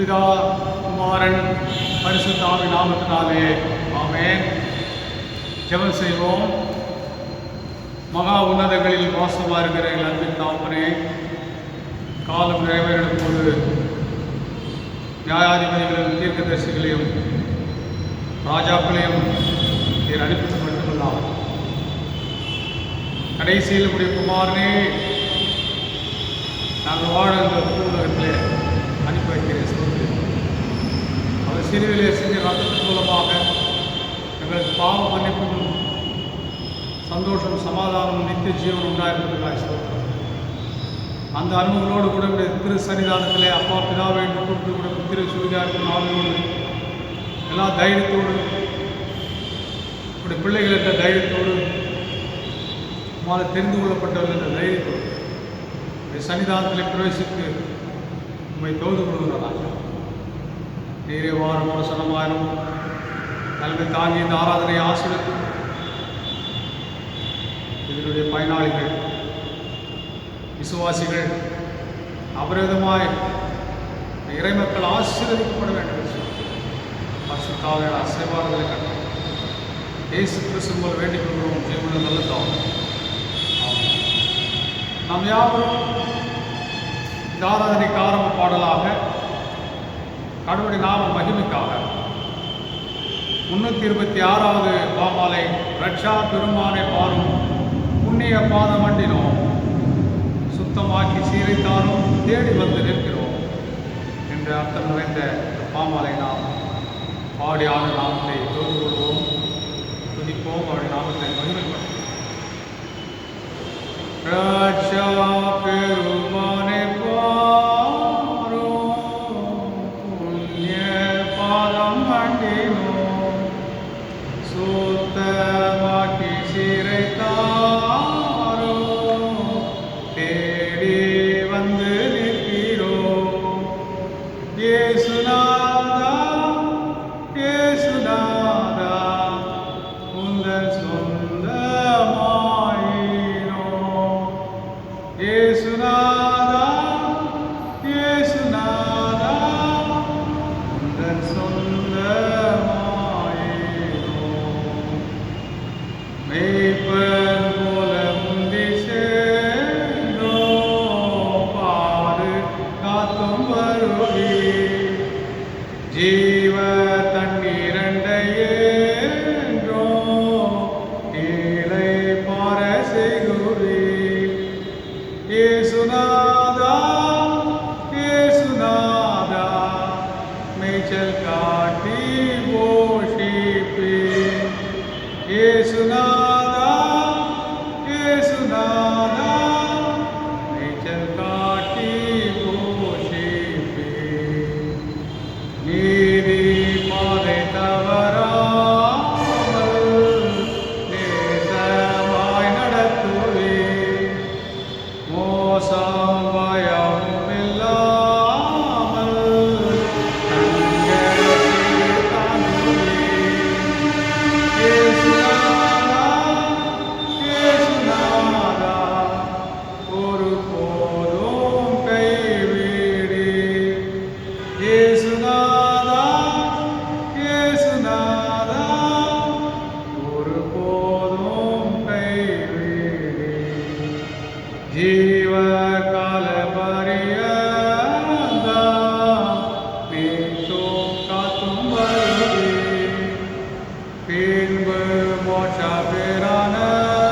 பிதா குமாரன் பரிசுத்த ஆவியின் நாமத்தினாலே ஆமென். ஜெபம் செய்வோம். மகா உன்னதங்களில் வாசமாக இருக்கிற எங்கள் அன்பின் தகப்பனே, காலம் நிறைவேறும் போது நியாயாதிபதிகளையும் தீர்க்கதரிசிகளையும் ராஜாக்களையும் நீர் அனுப்பித்து மட்டுமல்லாம், கடைசியில் உடைய குமாரனே நாங்கள் வாழ இந்த பூலகத்திலே அனுப்பி வைக்கிறேன். அவர் சிறுவிலே செஞ்ச ரத்தத்தின் மூலமாக எங்களுக்கு பாவ மன்னிப்பும் சந்தோஷம், சமாதானம், நித்திய ஜீவன் உண்டாயிருப்பதற்காக சொல்கிறோம். அந்த அனுபவங்களோடு கூட திரு சன்னிதானத்திலே அப்பா பிதாவை என்று கூப்பிட்டு கூட திரு சூரியாருக்கும் ஆவியோடு எல்லா தைரியத்தோடு இப்படி பிள்ளைகள் என்ற தைரியத்தோடு மாத தெரிந்து கொள்ளப்பட்டவர்கள் என்ற தைரியத்தோடு சன்னிதானத்தில் பிரவேசித்து உண்மை தோது கொள்கிறாராக நீரே வாரம் பிரசனமாயிரும் தலைமை தாங்கி இந்த ஆராதனை ஆசிரியர் இதனுடைய பயனாளிகள் விசுவாசிகள் அபரிதமாய் இறைமக்கள் ஆசீர்வதிக்கப்பட வேண்டும். பரிசுத்தாவே அசைவாரங்களை கண்டு இயேசு கிறிஸ்து போல் வேண்டிக் கொள்கிறோம். ஜீவன நல்ல தாவும் நாம் யாவரும் இந்த ஆராதனைக்கு ஆரம்ப பாடலாக கடவுளுடைய நாம மகிமைக்காக 326வது பாமாலை ரட்சா பெருமானை பாரும் புண்ணிய பாதம் மண்டினோம், சுத்தமாக்கி சீரைத்தாரும் தேடி வந்து நிற்கிறோம் என்ற அர்த்தம் நிறைந்த பாமாலை நாம் பாடி ஆண்டு நாமத்தை தொழுது கொள்வோம், துதிப்போம், அவருடைய நாமத்தை மகிமைப்படுத்தும். ரட்சா பெருமானை பாரும் புண்ணிய பாதம் மண்டினோம், சுத்தமாக்கி சீரைத்தாரும் தேடி வந்து நிற்கிறோம். இயேசுநாதா இயேசுநாதா உந்தன் சொந்தமாயினோம். இயேசுநாதா இயேசுநாதா உந்தன் சொந்தமாயினோம். மேய்ப்பன் போல முந்தி சென்றோம், பாரு காத்தும் வருகி ஜீவ தண்ணீரண்டையேன்றோம் கீழே பார செய்குவி. இயேசுநாதா இயேசுநாதா மேய்ச்சல் காட்டி போஷிப்பி. இயேசுநாதா இயேசுநாதா மேய்ச்சல் காட்டி போஷிப்பி. நீதி பாதை தவறாமல் நேசமாய் நடத்துவே, மோசம் பயம் இல்லாமல் கண்களை தாங்குவே. இயேசுநாதா இயேசுநாதா ஒரு போதும் கைவிடு. இயேசுநாதா இயேசுநாதா ஒரு போதும் கைவிடு. ஜீவ கால பரியந்தம் மீட்டும் காத்தும் வருவே, பின்பு மோட்ச பேரானந்தம்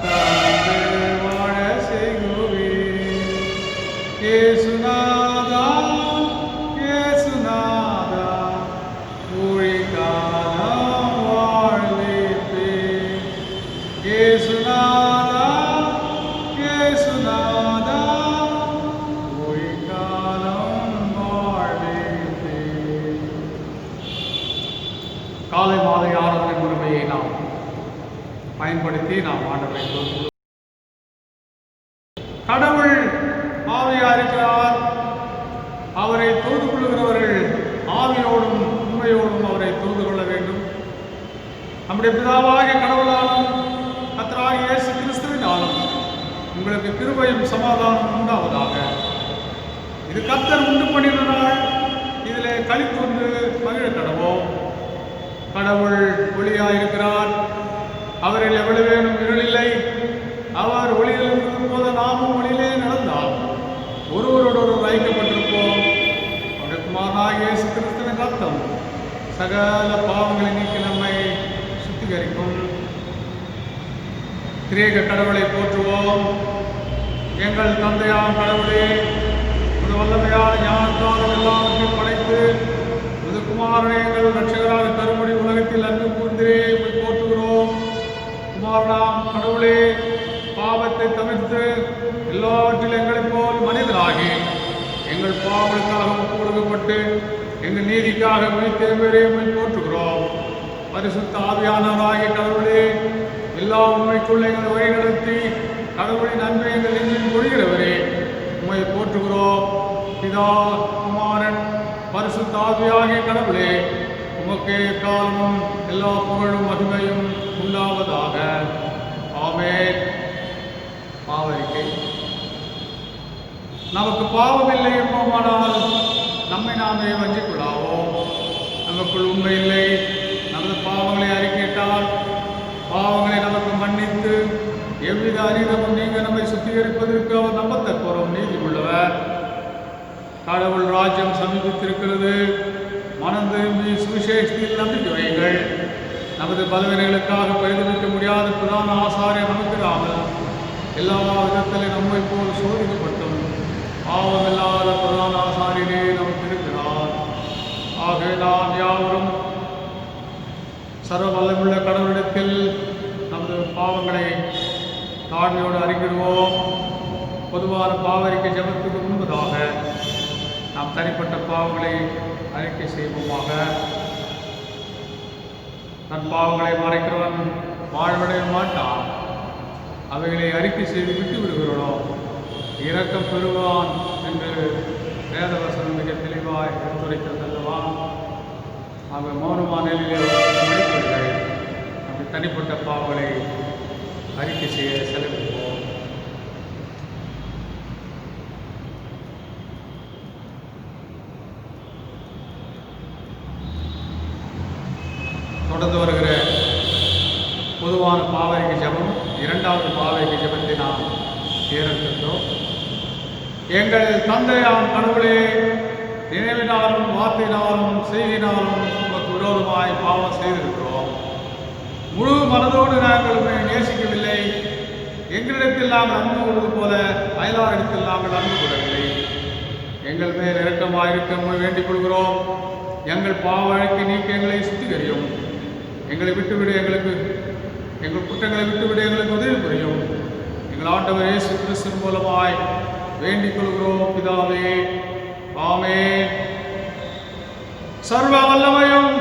தந்து வாழ செய்குவே. இயேசுநாதா இயேசுநாதா ஊழிகாலம் வாழ்விப்பே. இயேசுநாதா இயேசுநாதா ஊழிகாலம் வாழ்விப்பே. காலை மாலை ஆராதனை முறைமையை நாம் பயன்படுத்தி நாம் ஆண்டவரை தொழுது. கடவுள் ஆவியா இருக்கிறார். அவரை தொழுது கொள்ளுகிறவர்கள் ஆவியோடும் உண்மையோடும் அவரை தொழுது கொள்ள வேண்டும். நம்முடைய பிதாவாகிய கடவுளாலும் கர்த்தராகிய இயேசு கிறிஸ்துவினாலும் உங்களுக்கு கிருபையும் சமாதானம் உண்டாவதாக. இது கர்த்தர் உண்டு பண்ணின நாள், இதில் களித்தொன்று மகிழ கடவோம். கடவுள் ஒளியாயிருக்கிறார், அவரில் எவ்வளவேனும் இருளில்லை. அவர் ஒளியில் இருந்தது போல நாமும் ஒளியிலே நடந்தால் ஒருவரோடொருவர் ஐக்கியப்பட்டிருப்போம். அவருடைய குமாரனாகிய இயேசு கிறிஸ்துவின் ரத்தம் சகல பாவங்களை நீக்கி நம்மை சுத்திகரிக்கும். திரேக கடவுளை போற்றுவோம். எங்கள் தந்தையாம் கடவுளே, ஒரு வல்லமையான ஞானத்தால் எல்லாவற்றையும் படைத்து ஒரு குமாரனை எங்கள் ரட்சகராக தரும்படி உலகத்தில் அன்பு கூர்ந்தே போற்றுகிறோம். குமாரனாம் கடவுளே, பாவத்தை தவிர்த்து எல்லாவற்றிலும் எங்களைப் போல் மனிதராகி எங்கள் பாவங்களுக்காக ஒப்பு கொடுக்கப்பட்டு எங்கள் நீதிக்காக உயிர்த்தேவரே போற்றுகிறோம். பரிசுத்த ஆவியானவராகிய கடவுளே, எல்லா உண்மைக்குள்ள எங்களை வழிநடத்தி கடவுளின் அன்பை எங்கள் நெஞ்சில் பொழிகிறவரே உண்மை போற்றுகிறோம். பிதா, குமாரன், பரிசுத்த ஆவியாகிய கடவுளே, உமக்கே காலமும் எல்லா புகழும் மகிமையும் உண்டாவதாக. ஆமென். பாவரிக்கை. நமக்கு பாவமில்லை என்போமானால் நம்மை நாமே வஞ்சிக் கொள்ளாவோம். நமக்குள் உண்மை இல்லை. நமது பாவங்களை அறிக்கையிட்டால் பாவங்களை நமக்கு மன்னித்து எவ்வித அநீதமும் நீங்க நம்மை சுத்திகரிப்பதற்கு அவர் நம்பத்தக்கோரும் நீதி உள்ளவர். கடவுள் ராஜ்யம் சமீபித்திருக்கிறது. மனம் திரும்பி சுவிசேஷத்தில் நம்பிக்கை வையுங்கள். நமது பலவீனங்களுக்காக பரிதவிக்க முடியாத பிரதான ஆசாரியர் நமக்கு எல்லா விதத்திலும் நம்மை போல் சோதிக்கப்பட்டும் பாவமில்லாத பிரதான ஆசாரியரே நமக்கு இருக்கிறார். ஆக நாம் யாவரும் சர்வ வல்லமுள்ள கடவுளிடத்தில் நமது பாவங்களை தாழ்மையோடு அறிக்கிடுவோம். பொதுவான பாவறிக்கை ஜெபத்துக்கு முன்பதாக நாம் தனிப்பட்ட பாவங்களை அறிக்கை செய்வோமாக. தன் பாவங்களை மறைக்கிறவன் வாழ்வடைய மாட்டான். அவைகளை அறிக்கை செய்து விட்டு விடுகிறோம், இரக்கம் பெறுவான் என்று வேதவசனம் மிக தெளிவாய் எடுத்துரைக்கிறது அல்லவா? ஆக மௌனமான நிலையில் மடிக்கவில்லை. அப்படி தனிப்பட்ட பாவங்களை அறிக்கை செய்ய செலவிடுவோம். தொடர்ந்து வருகிற பொதுவான பாவரிக்கை ஜபம், இரண்டாவது பாவரிக்கை ஜபத்தை நாம் தேர்ந்தெடுத்தோம். எங்கள் தந்தையாம் கடவுளே, நினைவினாலும் வார்த்தையினாலும் செய்தினாலும் உமக்கு விரோதமாய் பாவம் செய்திருக்கிறோம். முழு மனதோடு நாங்கள் உண்மை நேசிக்கவில்லை. எங்களிடத்தில் நாங்கள் அன்பு கொள்வது போல அயலாரிடத்தில் நாங்கள் அன்பு கொள்ளவில்லை. எங்கள் மேல் இரக்கமாயிருக்க வேண்டிக் கொள்கிறோம். எங்கள் பாவ அழைக்க நீக்க எங்களை சுத்திகரியும். எங்களை விட்டுவிட எங்கள் குற்றங்களை விட்டுவிட எங்களுக்கு உதவி புரியும். எங்கள் ஆண்டவர் இயேசு கிறிஸ்துவின் மூலமாய் வேண்டிக் கொள்கிறோம் பிதாவே. ஆமென். சர்வ வல்லமையும்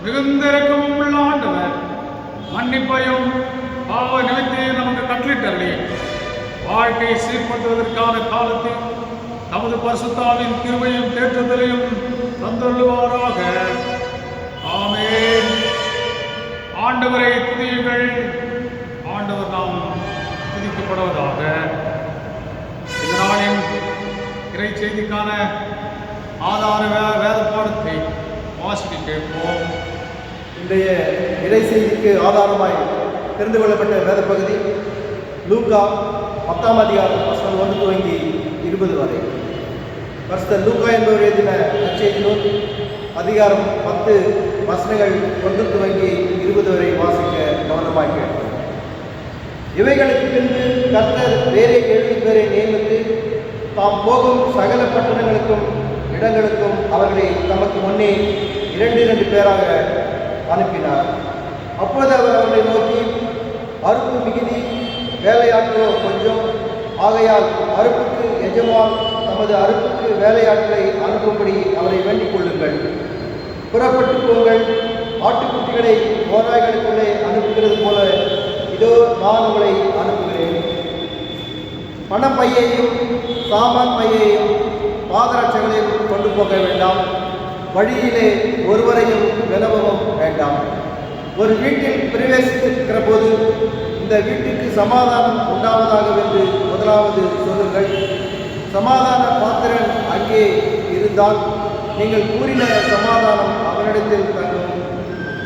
மிகுந்த இரக்கமும் உள்ள ஆண்டவர் மன்னிப்பையும் பாவ நிமித்தையும் நமக்கு கட்டளிட்டருளி வாழ்க்கையை சீர்படுத்துவதற்கான காலத்தில் நமது பரிசுத்தாவின் கிருபையும் தேற்றுதலையும் தந்தருளுவாராக. ஆமென். ஆண்டவரை துதியுங்கள். ஆண்டவர் நாம் துதிக்கப்படுவதாக. இந்த நாளின் இறை செய்திக்கான ஆதார வேத பாடத்தை வாசிக்க கேட்போம். இன்றைய இறை செய்திக்கு ஆதாரமாய் தெரிந்து கொள்ளப்பட்ட வேத பகுதி லூக்கா 10ஆம் அதிகாரம் வசனம் 1 துவங்கி 20 வரை. பரிசுத்த லூக்கா என்பவர் எழுதின நற்செய்தி நூல் அதிகாரம் 10 வசனங்கள் 1 துவங்கி 20 வரை வாசிக்க கவனமாய் கேட்போம். இவைகளுக்கு பின்பு கர்த்தர் வேறே 7 பேரை நியமித்து தாம் போகும் சகல பட்டணங்களுக்கும் இடங்களுக்கும் அவர்களை தமக்கு முன்னே 2 பேராக அனுப்பினார். அப்போது அவர் அவர்களை நோக்கி, அறுப்பு மிகுதி, வேலையாட்களோ கொஞ்சம். ஆகையால் அறுப்புக்கு எஜமான் தமது அறுப்புக்கு வேலையாட்களை அனுப்பும்படி அவரை வேண்டிக் கொள்ளுங்கள். புறப்பட்டு போங்கள். ஆட்டுக்குட்டிகளை ஓநாய்களுக்குள்ளே அனுப்புகிறது போல இதோ நான் உங்களை அனுப்புகிறேன். பணப்பையையும் சாமான் பையையும் பாதரட்சங்களையும் கொண்டு போக வேண்டாம். வழியிலே ஒருவரையும் வினவவும் வேண்டாம். ஒரு வீட்டில் பிரவேசித்திருக்கிற போது இந்த வீட்டுக்கு சமாதானம் உண்டாவதாக என்று முதலாவது சொல்லுங்கள். சமாதான பாத்திரன் அங்கே இருந்தால் நீங்கள் கூறின சமாதானம் அவனிடத்தில் தங்கும்,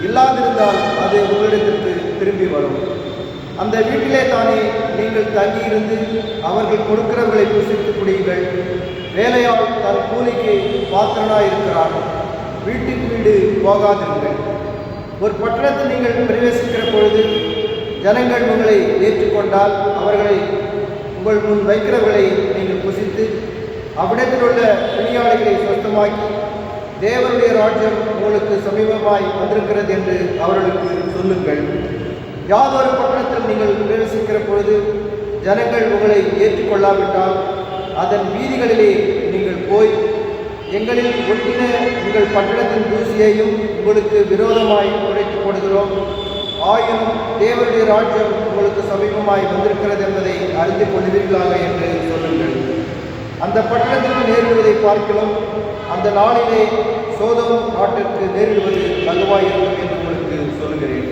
இல்லாதிருந்தால் அது உங்களிடத்திற்கு திரும்பி வரும். அந்த வீட்டிலே தானே நீங்கள் தங்கியிருந்து அவர்கள் கொடுக்கிறவர்களை புசித்து குடியுங்கள். வேலையால் தன் கூலிக்கு பாத்திரனாயிருக்கிறார், வீட்டுக்கு வீடு போகாதிருங்கள். ஒரு பட்டணத்தில் நீங்கள் பிரவேசிக்கிற பொழுது ஜனங்கள் உங்களை ஏற்றுக்கொண்டால் அவர்களை உங்கள் முன் வைக்கிறவர்களை நீங்கள் புசித்து அவ்விடத்தில் உள்ள பிணியாளிகளை சொந்தமாக்கி தேவனுடைய ராஜ்யம் உங்களுக்கு சமீபமாய் வந்திருக்கிறது என்று அவர்களுக்கு சொல்லுங்கள். யாதொரு பட்டணத்தில் நீங்கள் பிரவேசிக்கிற பொழுது ஜனங்கள் உங்களை ஏற்றுக்கொள்ளாவிட்டால் அதன் வீதிகளிலே நீங்கள் போய் எங்களில் ஒட்டின உங்கள் பட்டணத்தின் தூசியையும் உங்களுக்கு விரோதமாய் உடைத்து போடுகிறோம், ஆயினும் தேவனுடைய ராஜ்யம் உங்களுக்கு சமீபமாய் வந்திருக்கிறது என்பதை அறிந்து கொள்வீர்களாக என்று சொல்லுங்கள். அந்த பட்டணத்திற்கு நேரிடுவதை பார்க்கலாம் அந்த நாளிலே சோதோம் நாட்டிற்கு நேரிடுவது நல்வாயிருக்கும் என்று உங்களுக்கு சொல்லுகிறேன்.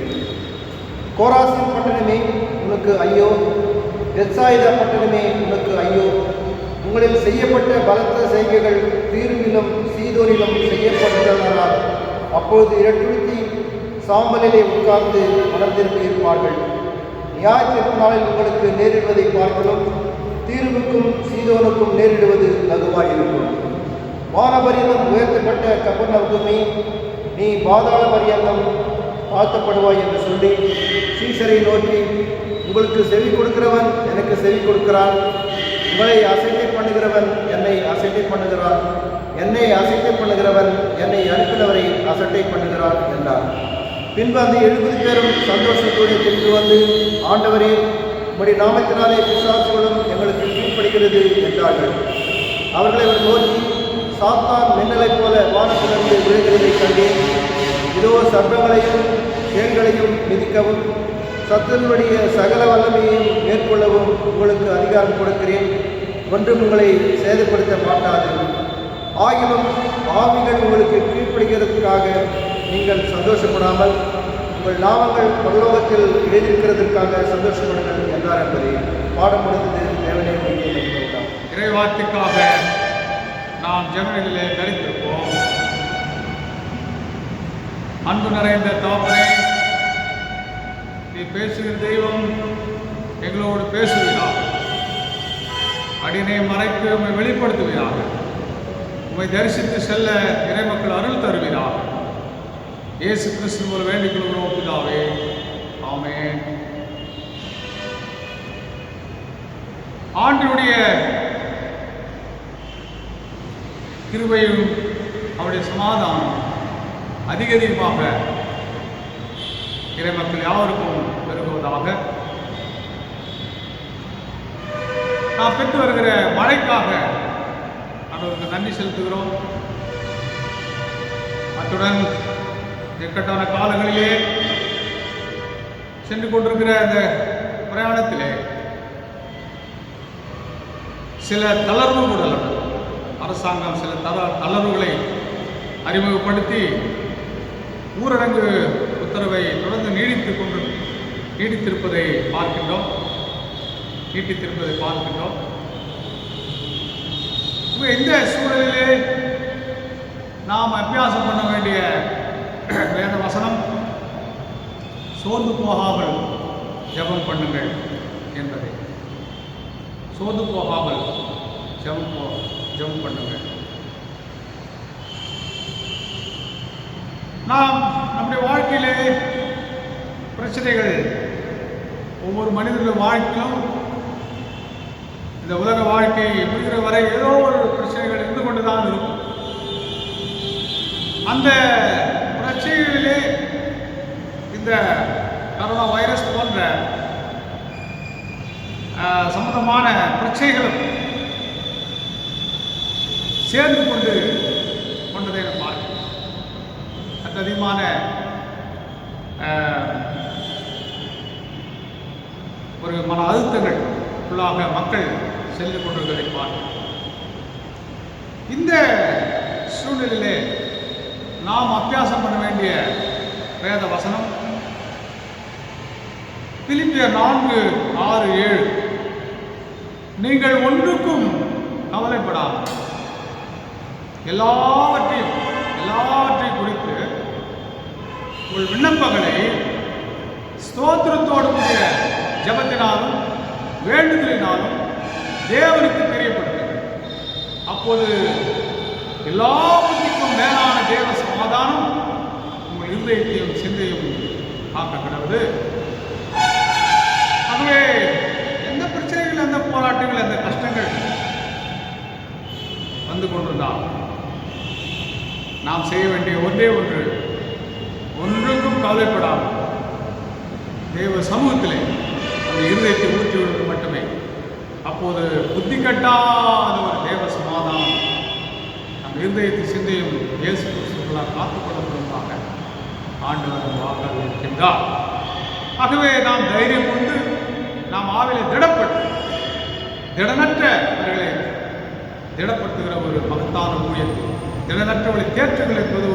கோராசின் பட்டணமே உனக்கு ஐயோ, பெத்சாயிதா பட்டணமே உனக்கு ஐயோ, உங்களில் செய்யப்பட்ட பலத்த செய்கைகள் தீருவிலும் சீதோனிலும் செய்யப்பட்டதனால் அப்பொழுது இரட்டுறுத்தி சாம்பலிலே உட்கார்ந்து மனதிற்கு இருப்பார்கள். நியாயத்திற்கு நாளில் உங்களுக்கு நேரிடுவதை பார்க்கலாம் தீருவுக்கும் சீதோனுக்கும் நேரிடுவது லகுவாயிருக்கும். வானபரியந்தம் உயர்த்தப்பட்ட கப்பர்நகூமே, நீ பாதாள பரியந்தம் தாழ்த்தப்படுவாய் என்று சொல்லி சீசரை நோக்கி, உங்களுக்கு செவி கொடுக்கிறவன் எனக்கு செவி கொடுக்கிறான், உங்களை அசைக்கை பண்ணுகிறவன் என்னை அசைக்கை பண்ணுகிறான், என்னை அசைக்கை பண்ணுகிறவன் என்னை அனுப்பினவரை அசட்டை பண்ணுகிறான் என்றார். பின்பு அந்த 70 பேரும் சந்தோஷத்தோடு திரும்பி வந்து, ஆண்டவரே, உம்முடைய நாமத்தினாலே பிசாசுகளும் எங்களுக்கு கீழ்ப்படுகிறது என்றார்கள். அவர்களை அவர் நோக்கி, சாத்தான் மின்னலைப் போல வானத்திலிருந்து விழுகிறதை கண்டேன். இதோ சர்ப்பங்களையும் தேள்களையும் மிதிக்கவும் சத்துருடைய சகல வல்லமையையும் மேற்கொள்ளவும் உங்களுக்கு அதிகாரம் கொடுக்கிறேன், ஒன்றும் உங்களை சேதப்படுத்த மாட்டாது. ஆகிலும் ஆவிகள் உங்களுக்கு கீழ்ப்படுகிறதுக்காக நீங்கள் சந்தோஷப்படாமல் உங்கள் நாமங்கள் பரலோகத்தில் எழுதியிருக்கிறதற்காக சந்தோஷப்படுங்கள் என்றார் என்பதை பாடம் முடிந்தது. தேவனே இறைவார்த்தைக்காக நாம் ஜெபங்களிலே தரித்திருப்போம். அன்பு நிறைந்த தகப்பனே, நீ பேசுகிற தெய்வம் எங்களோடு பேசுவீராக. அடினை மறைத்து உம்மை வெளிப்படுத்துவீராக. உம்மை தரிசித்து செல்ல இறைமக்கள் அருள் தருவீராக. இயேசு கிறிஸ்து மூலம் வேண்டிக் கொள்கிறோம் பிதாவே, ஆமென். ஆண்டவருடைய கிருபையும் அவருடைய சமாதானம் அதிகமாக இறைமக்கள் யாவருக்கும் பெருகுவதாக. நாம் பெற்று வருகிற மழைக்காக அவர்களுக்கு நன்றி செலுத்துகிறோம். அத்துடன் இக்கட்டான காலங்களிலே சென்று கொண்டிருக்கிற அந்த பிரயாணத்திலே சில தளர்வுகள், அரசாங்கம் சில தளர்வுகளை அறிமுகப்படுத்தி ஊரடங்கு உத்தரவை தொடர்ந்து நீடித்திருப்பதை பார்க்கின்றோம். இந்த சூழலிலே நாம் அபியாசம் பண்ண வேண்டிய வேத வசனம் சோர்ந்து போகாமல் ஜெபம் பண்ணுங்கள் என்பதை. சோர்ந்து போகாமல் ஜெபம் பண்ணுங்கள். நாம் நம்முடைய வாழ்க்கையிலே பிரச்சனைகள், ஒவ்வொரு மனிதனுடைய வாழ்க்கையும் இந்த உலக வாழ்க்கை முடிகிற வரை ஏதோ ஒரு பிரச்சனைகள் இருந்து கொண்டுதான் இருக்கும். அந்த பிரச்சனைகளிலே இந்த கரோனா வைரஸ் போன்ற சம்பந்தமான பிரச்சனைகளும் சேர்ந்து கொண்டதை நாம் பார்க்கிறோம். அதிகமான ஒரு மன அழுத்தங்கள் உள்ளாக மக்கள் சென்று கொண்டிருப்பதை பார்க்கிறோம். இந்த சூழ்நிலையிலே நாம் அபியாசம் பண்ண வேண்டிய வேத வசனம் பிலிப்பியர் 4:6-7. நீங்கள் ஒன்றுக்கும் கவலைப்படாமல் எல்லாவற்றையும் குறித்து உங்கள் விண்ணப்பங்களை ஸ்தோத்திரத்தோடு கூடிய ஜெபத்தினாலும் வேண்டுதலினாலும் தேவனுக்கு தெரியப்படுத்துங்கள். அப்போது எல்லா புத்திக்கும் மேலான தேவ சமாதானம் உங்கள் இருதயத்தையும் சிந்தையும் காக்க கிடவது. ஆகவே எந்த பிரச்சனைகள், எந்த போராட்டங்கள், எந்த கஷ்டங்கள் வந்து கொண்டிருந்தால் நாம் செய்ய வேண்டிய ஒன்றே ஒன்றுக்கும் கவலைப்படாமல் தேவ சமூகத்திலே அந்த இருதயத்தை ஊற்றி விடுவது மட்டுமே. அப்போது புத்தி கட்டாத ஒரு தேவ சமாதானம் அந்த இருதயத்தை சிந்தையும் இயேசு கிறிஸ்துவால் காத்துக்கொள்ளப்படுவதாக ஆண்டவர் வாக்காக இருக்கின்றார். ஆகவே நாம் தைரியம் கொண்டு நாம் ஆவிலே திடனற்றவர்களை திடப்படுத்துகிற ஒரு மகத்தான ஊழியத்தை, திடனற்றவர்களை தேற்றுகள் என்பது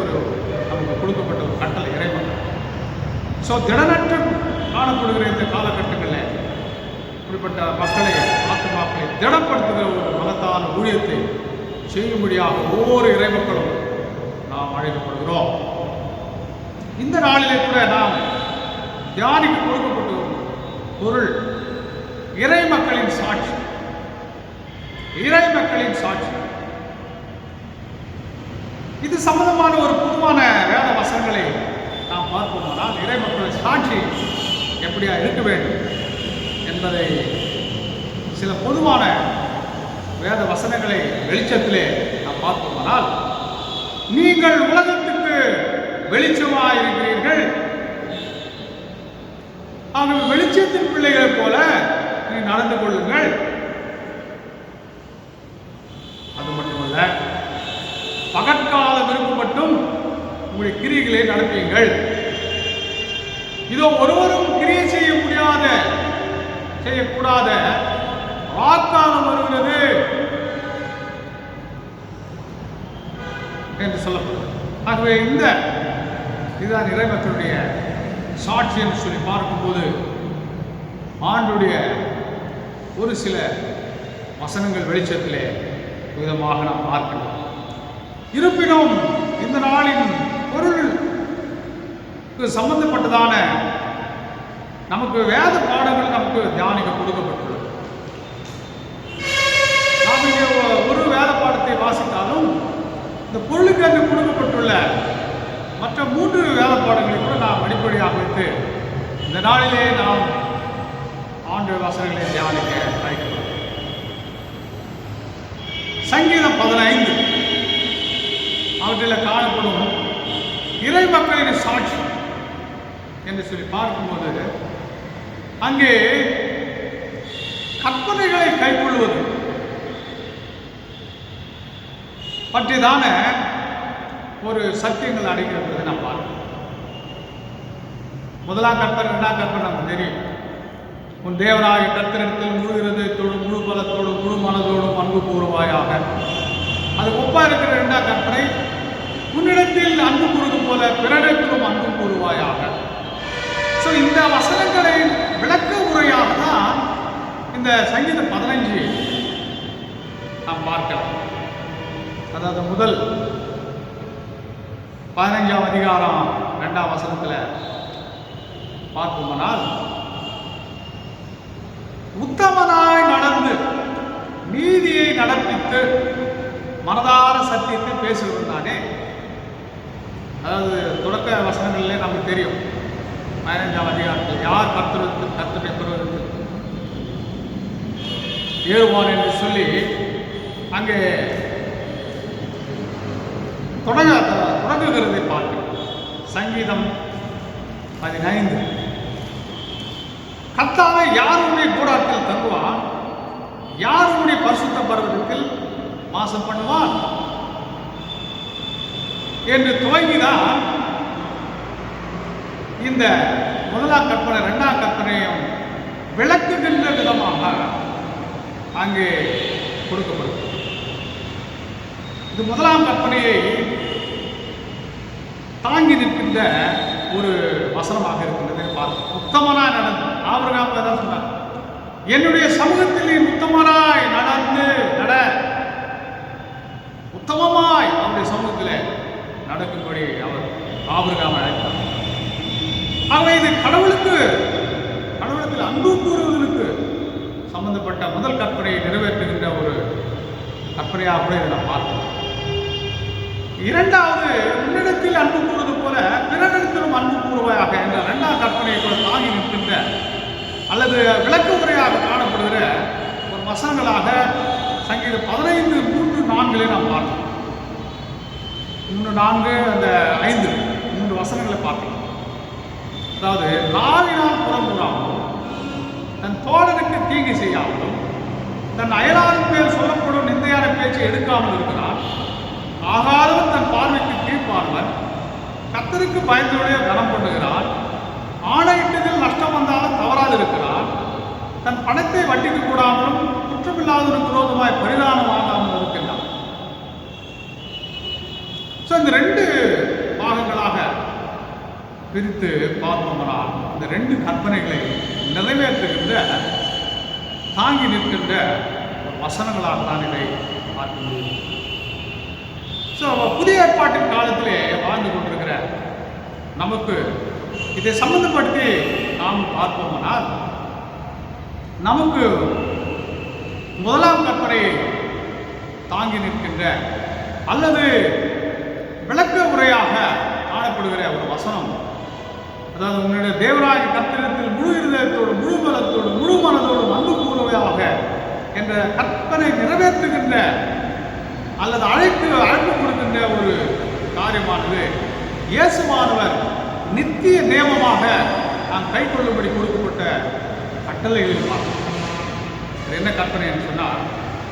நமக்கு கொடுக்கப்பட்ட ஒரு கட்டளை இறைவன். ஸோ திடனற்று காணப்படுகிற இந்த காலகட்டங்களில் இப்படிப்பட்ட ஆத்துமாக்களை திடப்படுத்துகிற ஒரு மகத்தான ஊழியத்தை செய்யும்படியாக ஒவ்வொரு இறைமக்களும் நாம் அழைக்கப்படுகிறோம். இந்த நாளிலே கூட நாம் தியானிக்கு கொடுக்கப்பட்ட பொருள் இறை மக்களின் சாட்சி. இது சம்பந்தமான ஒரு பொதுவான வேத வசனங்களை நாம் பார்ப்போமானால் இறை மக்களின் சாட்சி எப்படியா இருக்க வேண்டும் என்பதை சில பொதுவான வேத வசனங்களை வெளிச்சத்திலே நாம் பார்ப்போமானால், நீங்கள் உலகத்துக்கு வெளிச்சமாயிருக்கிறீர்கள், ஆகவே வெளிச்சத்தின் பிள்ளைகளைப் போல நீ நடந்து கொள்ளுங்கள். அது மட்டுமல்ல, பகற்கால விருப்பம் மட்டும் உங்களுடைய கிரியைகளை நடப்பீங்கள். இதோ ஒருவரும் கிரியை செய்யக்கூடாத வாக்காலம் வருகிறது என்று சொல்லப்படுகிறது. ஆகவே இதுதான் இறைமக்களுடைய சாட்சி என்று சொல்லி பார்க்கும்போது ஆண்டுடைய ஒரு சில வசனங்கள் வெளிச்சத்திலே விதமாக நாம் பார்க்கிறோம். இருப்பினும் இந்த நாளின் பொருளுக்கு சம்பந்தப்பட்டதான நமக்கு வேத பாடங்கள் நமக்கு தியானிக்க கொடுக்கப்பட்டுள்ளது. நாம் இங்கே ஒரு வேத பாடத்தை வாசித்தாலும் இந்த பொருளுக்கு என்று கொடுக்கப்பட்டுள்ள மற்ற 3 வேத பாடங்களை கூட நாம் அடிப்படையாக வைத்து இந்த நாளிலே நாம் ஆண்டு வசனங்களை தியானிக்க அழைக்கிறோம். சங்கீதம் 15 அவற்றில் காணப்படும் இறை மக்களின் சாட்சி என்று சொல்லி பார்க்கும்போது அங்கே கற்பனைகளை கைக்கொள்வது பற்றிதான ஒரு சத்தியங்கள் அடைகிறது நாம் பார்க்கிறோம். முதலாம் கற்பனை, 2ஆம் கற்பனை நமக்கு தெரியும். உன் தேவனாகிய கர்த்தரிடத்தில் முழு இருதயத்தோடும் முழு பலத்தோடும் முழு மனதோடும் அன்பு கூறுவாயாக. அது ஒப்பா இருக்கிற 2ஆம் கற்பனை, உன்னிடத்தில் அன்பு கூறுவது போல பிறரிடத்திலும் அன்பு கூறுவாயாக. ஸோ இந்த வசனங்களை விளக்க உரையாக தான் இந்த சங்கீதம் 15 நாம் பார்க்கலாம். அதாவது முதல் 15ஆம் அதிகாரம் 2ஆம் வசனத்தில் பார்ப்போமானால், உத்தமனாய் நடந்து நீதியை நடப்பித்து மனதார சத்தியத்தை பேசுவதுதானே. அதாவது தொடக்க வசனங்களிலே நமக்கு தெரியும் 15ஆம் அதிகாரத்தில் யார் கர்த்தரை பெறுவதற்கு ஏறுவான் என்று சொல்லி அங்கே தொடங்குகிறதை பார்க்கிறோம். சங்கீதம் 15, கர்த்தாவே யாருடைய கூடாரத்தில் தங்குவான், யாருடைய பரிசுத்த பர்வதத்தில் வாசம் பண்ணுவான் என்று துவங்கிதான் இந்த முதலாம் கற்பனை 2ஆம் கற்பனையும் விளக்குகின்ற விதமாக அங்கே கொடுக்கப்படும். இது முதலாம் கற்பனையை தாங்கி நிற்கின்ற ஒரு வசனமாக இருக்கின்றதை பார்க்க. உத்தமனாய் நடந்து ஆபிரகாம் தான் சொன்னார், என்னுடைய சமூகத்தில் நீ உத்தமனாய் நடந்து நட உத்தமமாய் அவருடைய சமூகத்தில் நடக்கும்படி அவர் ஆபிரகாமை அழைத்தார். ஆகவே இது கடவுளத்தில் அன்பு கூறுவதற்கு சம்பந்தப்பட்ட முதல் கற்பனையை நிறைவேற்றுகின்ற ஒரு கற்பனையாக கூட இதை நாம் பார்க்கிறோம். இரண்டாவது, உன்னிடத்தில் அன்பு கூறுவது போல பிறரிடத்திலும் அன்பு கூறுவாயாக என்ற இரண்டாம் கற்பனையை கூட தாங்கி நிற்கின்ற அல்லது விளக்க உரையாக காணப்படுகிற ஒரு வசனங்களாக சங்கீதம் 15:3-4 நாம் பார்க்கிறோம். 3-4 அந்த 3 வசனங்களை பார்க்கலாம். அதாவது, நாவினால் புறம்புறாமலும் தன் தோழனுக்கு தீங்கு செய்யாமலும் தன் அயலாரின் பேர் சொல்லப்படும் நிந்தையான பேச்சை எடுக்காமல் இருக்கிறான். ஆகாதவன் தன் பார்வைக்கு கீழ்ப்பார்வன், கர்த்தருக்கு பயந்தவனையே கனம் பண்ணுகிறான். ஆணையிட்டதில் நஷ்டம் வந்தாலும் தவறாது இருக்கிறான். தன் பணத்தை வட்டிக்கு கூடாமலும் குற்றமில்லாதவனுக்கு விரோதமாய் பரிதானமாகாமல் இருக்கின்றான். இந்த 2 பாகங்களாக பிரித்து பார்த்தோம்னால் இந்த 2 கற்பனைகளை நிறைவேற்றுகின்ற தாங்கி நிற்கின்ற வசனங்களாக தான் இதை பார்க்க முடியும். புதிய ஏற்பாட்டின் காலத்திலே வாழ்ந்து கொண்டிருக்கிற நமக்கு இதை சம்பந்தப்படுத்தி நாம் பார்ப்போம்னால் நமக்கு முதலாம் கற்பனையை தாங்கி நிற்கின்ற அல்லது விளக்க உரையாக காணப்படுகிற ஒரு வசனம், அதாவது உன்னுடைய தேவராய கர்த்தரிடத்தில் முழு இருதயத்தோடு முழு பலத்தோடு முழு மனதோடு அன்பு கூறுவையாக என்ற கற்பனை நிறைவேற்றுகின்ற அல்லது அழைப்பு கொடுக்கின்ற ஒரு காரியமானது இயேசுவானவர் நித்திய நியமமாக நாம் கை கொள்ளும்படி கொடுக்கப்பட்ட கட்டளைகளில் பார்க்கிறோம். என்ன கற்பனை என்று சொன்னால்,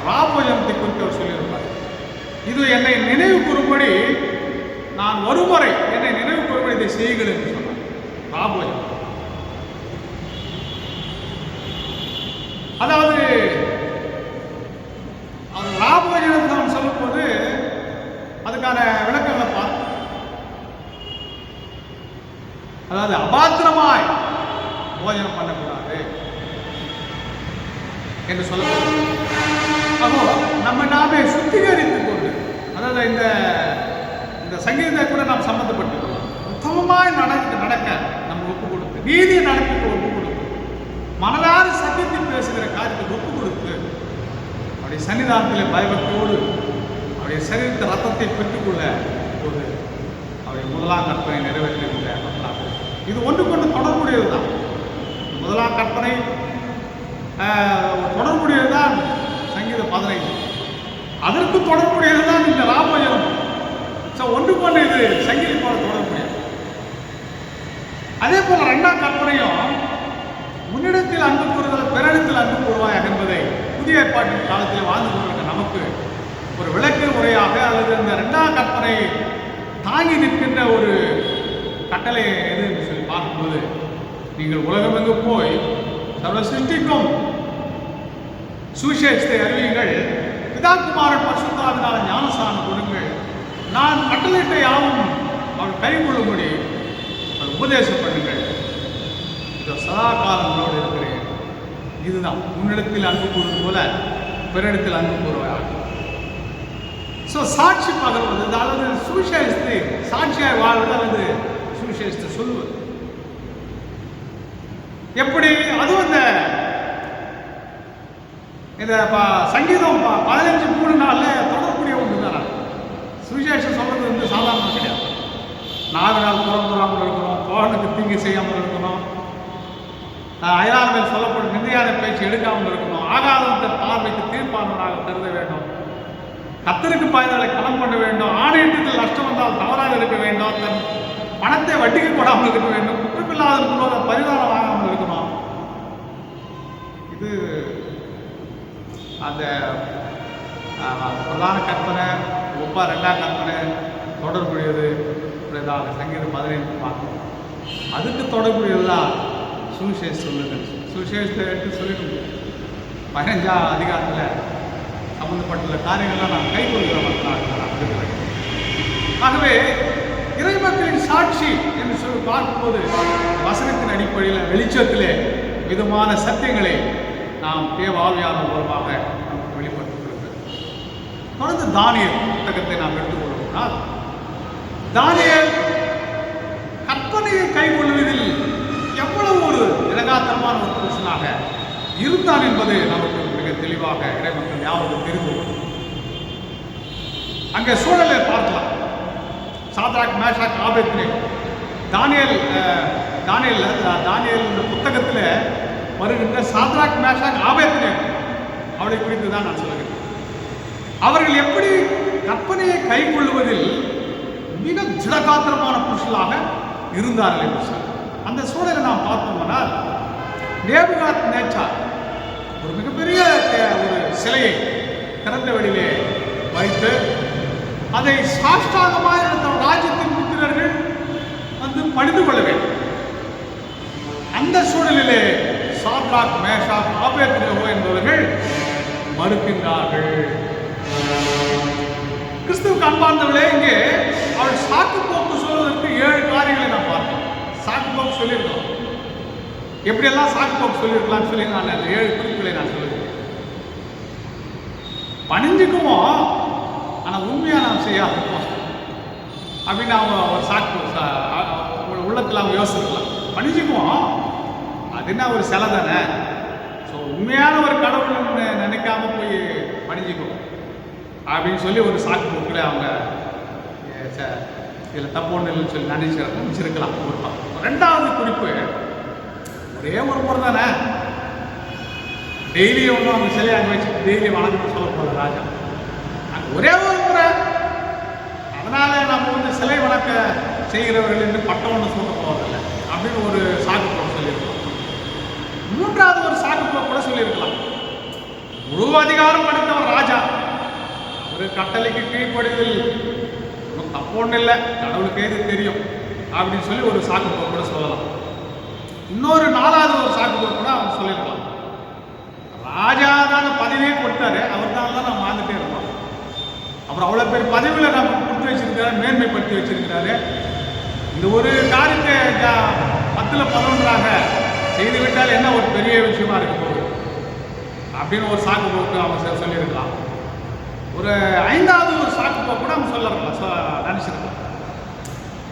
ராபோஜனத்தை குறித்து அவர் சொல்லியிருப்பார். இது என்னை நினைவு கூறும்படி நான் ஒருமுறை என்னை நினைவு கூறும்படி இதை செய்யுங்கள் என்று சொன்னார். ராபோஜனம், அதாவது அவர் ராபோஜனத்தை அவன் சொல்லும் போது அதுக்கான விளக்கங்களை பார்த்து, அதாவது அபாத்திரமாய் போஜனம் பண்ணக்கூடாது என்று சொல்லப்படுது. அப்போ நம்ம நாமே சுத்திகரித்துக் கொண்டு, அதாவது இந்த சங்கீதத்தை கூட நாம் சம்பந்தப்பட்டுக்கிறோம். உத்தமமாய் நடக்க நம்ம ஒப்பு கொடுத்து, நீதியை நடத்திட்டு ஒப்பு கொடுத்து, மனதார சத்தியத்தில் பேசுகிற காரியத்துக்கு ஒப்பு கொடுத்து, அவருடைய சன்னிதானத்தில் பயபக்தியோடு அவருடைய சரீரத்தை ரத்தத்தை பெற்றுக்கொள்ள போது அவருடைய முதலாம் கற்பனை நிறைவேற்றுகின்ற மக்களாக இது ஒன்றுக்கொண்டு தொடர்புடையது தான். முதலாம் கற்பனை தொடர்புடையது தான் சங்கீதம் 15. அதற்கு தொடர்புடையது தான் இந்த ராபோஜனம். ஒன்றுக்கொண்டு இது சங்கீதத்தோட தொடர்புடையது. அதே போல 2ஆம் கற்பனையும் முன்னிடத்தில் அன்பு கூறுதல் பிறனிடத்தில் அன்பு கூறுவாயாக என்பதை புதிய ஏற்பாட்டின் காலத்தில் வாழ்ந்து கொண்டிருக்க நமக்கு ஒரு விளக்க உரையாக அல்லது இந்த 2ஆம் கற்பனை தாங்கி நிற்கின்ற ஒரு கட்டளை எது என்று சொல்லி பார்க்கும்போது, நீங்கள் உலகமெங்கு போய் சர்வ சிருஷ்டிக்கும் சுவிசேஷத்தை அறிவியுங்கள், பிதாகுமாரன் பரிசுத்தாவினால ஞானஸ்நானம் கொடுங்கள், நான் கட்டளையிட்ட யாவும் அவள் கைகொள்ளும்படி அவள் உபதேசம் பண்ணுங்கள், இதை சதா காலங்களோடு இருக்கிறேன். இதுதான் முன்னிடத்தில் அன்பு கூறுவது போல பிறரிடத்தில் அன்பு கூறுவார்கள். சாட்சி பகர்வது, அதாவது சுவிசேஷத்தை சாட்சியாய் வாழ்வது அல்லது சுவிசேஷத்தை சொல்வது எப்படி, அதுவும் இந்த சங்கீதம் 15:3 தொடரக்கூடிய ஒன்று தான். சுவிசேஷம் சொல்றது சாதாரணம் கிடையாது. நாவினால் புறம்புறாமல் இருக்கணும், தோழனுக்கு தீங்கு செய்யாமல் இருக்கணும், அயலார் மேல் சொல்லப்படும் நிந்தையான பேச்சு எடுக்காமல் இருக்கணும், ஆகாதவற்றை பார்வைக்கு தீர்ப்பானவராக கருத வேண்டும், கர்த்தருக்கு பயந்தவர்களை கலம் பண்ண வேண்டும், ஆணையிட்டத்தில் நஷ்டம் வந்தால் தவறாக இருக்க வேண்டும், தன் பணத்தை வட்டிக்கு போடாமல் இருக்க வேண்டும், குற்றமில்லாத பரிதானம் ஆகாமல் இருக்கணும். இது அந்த பிரதான கற்பனை 2ஆம் கற்பனை தொடர்புடையது. சங்கீதம் 15 பார்க்கணும். அதுக்கு தொடர்புடையது தான் சுவிசேஷம் சொல்லுங்கள். சுவிசேஷத்தை எடுத்து சொல்லிட்டு 15ஆம் அதிகாரத்தில் சம்பந்தப்பட்டுள்ள காரியங்கள்லாம் நான் கைகொள்கிறவர்களாக நான் இருக்கிறேன். ஆகவே இறை மக்களின் சாட்சி என்று சொல்லி பார்க்கும்போது வசனத்தின் அடிப்படையில் வெளிச்சத்திலே விதமான சத்தியங்களை நாம் தேவாவியான மூலமாக நமக்கு வெளிப்படுத்தியிருக்கிறது. தொடர்ந்து தானியேல் புத்தகத்தை நாம் எடுத்துக்கொள்வோம்னால், தானியேல் கற்பனையை கைக்கொள்வதில் எவ்வளவு ஒரு திரகாத்திரமான ஒரு புருஷனாக இருந்தான் என்பது நமக்கு மிக தெளிவாக இறைமக்கள் யாரும் தெரிந்து அங்கே சூழலை பார்க்கலாம். சாத்ராக், மேஷாக், ஆபேத்நேகோ, தானியேல் இந்த புத்தகத்தில் வருகின்ற சாத்ராக், மேஷாக், ஆபேத்நேகோ அவளை குறித்து தான் நான் சொல்லுகிறேன். அவர்கள் எப்படி கற்பனையை கைக்கொள்வதில் மிக திடகாத்திரமான புருஷனாக இருந்தார்கள் என்று சொல்லி அந்த சூழலை நாம் பார்த்தோம்னால், நேபுகாத் நேச்சார் ஒரு மிகப்பெரிய ஒரு சிலையை திறந்த வெளியிலே வைத்து அதை சாஷ்டாங்கமாக ராஜ்யத்தின் புத்திரர்கள் வந்து பணிந்து கொள்ள வேண்டும். அந்த சூழலிலே சாத்ராக், மேஷாக், ஆபேத்நேகோ என்பவர்கள் மறுக்கின்றார்கள். கிறிஸ்துவுக்கு அன்பார்ந்தவர்களே, இங்கே அவள் சாக்கு போக்கு சொல்வதற்கு 7 காரியங்களை நாம் பார்த்தோம். சாக்கு போக்கு சொல்லியிருக்கோம். எப்படியெல்லாம் சாக்கு போக்கு சொல்லியிருக்கலாம்னு சொல்லி நான் அந்த 7 குறிப்புகளை நான் சொல்லுகிறேன். பணிஞ்சுக்குவோம், ஆனால் உண்மையாக நாம் செய்யாதுப்போம் அப்படின்னு அவங்க ஒரு சாக்கு உள்ளத்தில் அவங்க யோசிக்கலாம். பணிஞ்சுக்குவோம், அது என்ன ஒரு சிலை தானே, ஸோ உண்மையான ஒரு கடவுள்னு நினைக்காம போய் பணிஞ்சுக்குவோம் அப்படின்னு சொல்லி ஒரு சாக்கு போக்கில் அவங்க இதில் தப்பு ஒன்று இல்லைன்னு சொல்லி நினச்சிருக்கலாம். ஒரு 2வது குறிப்பு, ஒரே ஒரு முறை தானே, டெய்லி ஒன்றும் அவங்க சிலையை அங்கே வச்சு டெய்லி வணக்கம்னு சொல்லக்கூடாது ராஜா. அது ஒரே ஒரு முறை, அதனால் நம்ம வந்து சிலை வணக்க செய்கிறவர்கள் என்று பட்டம் ஒன்று சொல்ல போவதில்லை அப்படின்னு ஒரு சாக்கு போக்கு சொல்லியிருக்கலாம். 3வது ஒரு சாக்கு போக்கு கூட சொல்லியிருக்கலாம். முழு அதிகாரம் படைத்தவர் ராஜா, ஒரு கட்டளைக்கு கீழ்ப்படிவதில் ஒன்றும் தப்பு ஒன்றும் இல்லை, கடவுளுக்கு எது தெரியும் அப்படின்னு சொல்லி ஒரு சாக்கு போக்கு கூட சொல்லலாம். இன்னொரு 4வது ஒரு சாக்கு போக்கு கூட அவங்க சொல்லியிருக்கலாம். ராஜா தான் பதவியே கொடுத்தாரு, அவர் தான் நம்ம வாழ்ந்துட்டே இருக்கோம். அப்புறம் அவ்வளோ பேர் பதவியில் நம்ம கொடுத்து வச்சிருக்கிறாரு, மேன்மைப்படுத்தி வச்சிருக்கிறாரு. இந்த ஒரு காரியத்தை 10ல் 11ஆக செய்துவிட்டால் என்ன ஒரு பெரிய விஷயமா இருக்க போகுது அப்படின்னு ஒரு சாக்கு போக்கு அவங்க சொல்லியிருக்கலாம். ஒரு 5வது ஒரு சாக்கு போக்கு கூட அவங்க சொல்லலாம், நினச்சிருக்கலாம்.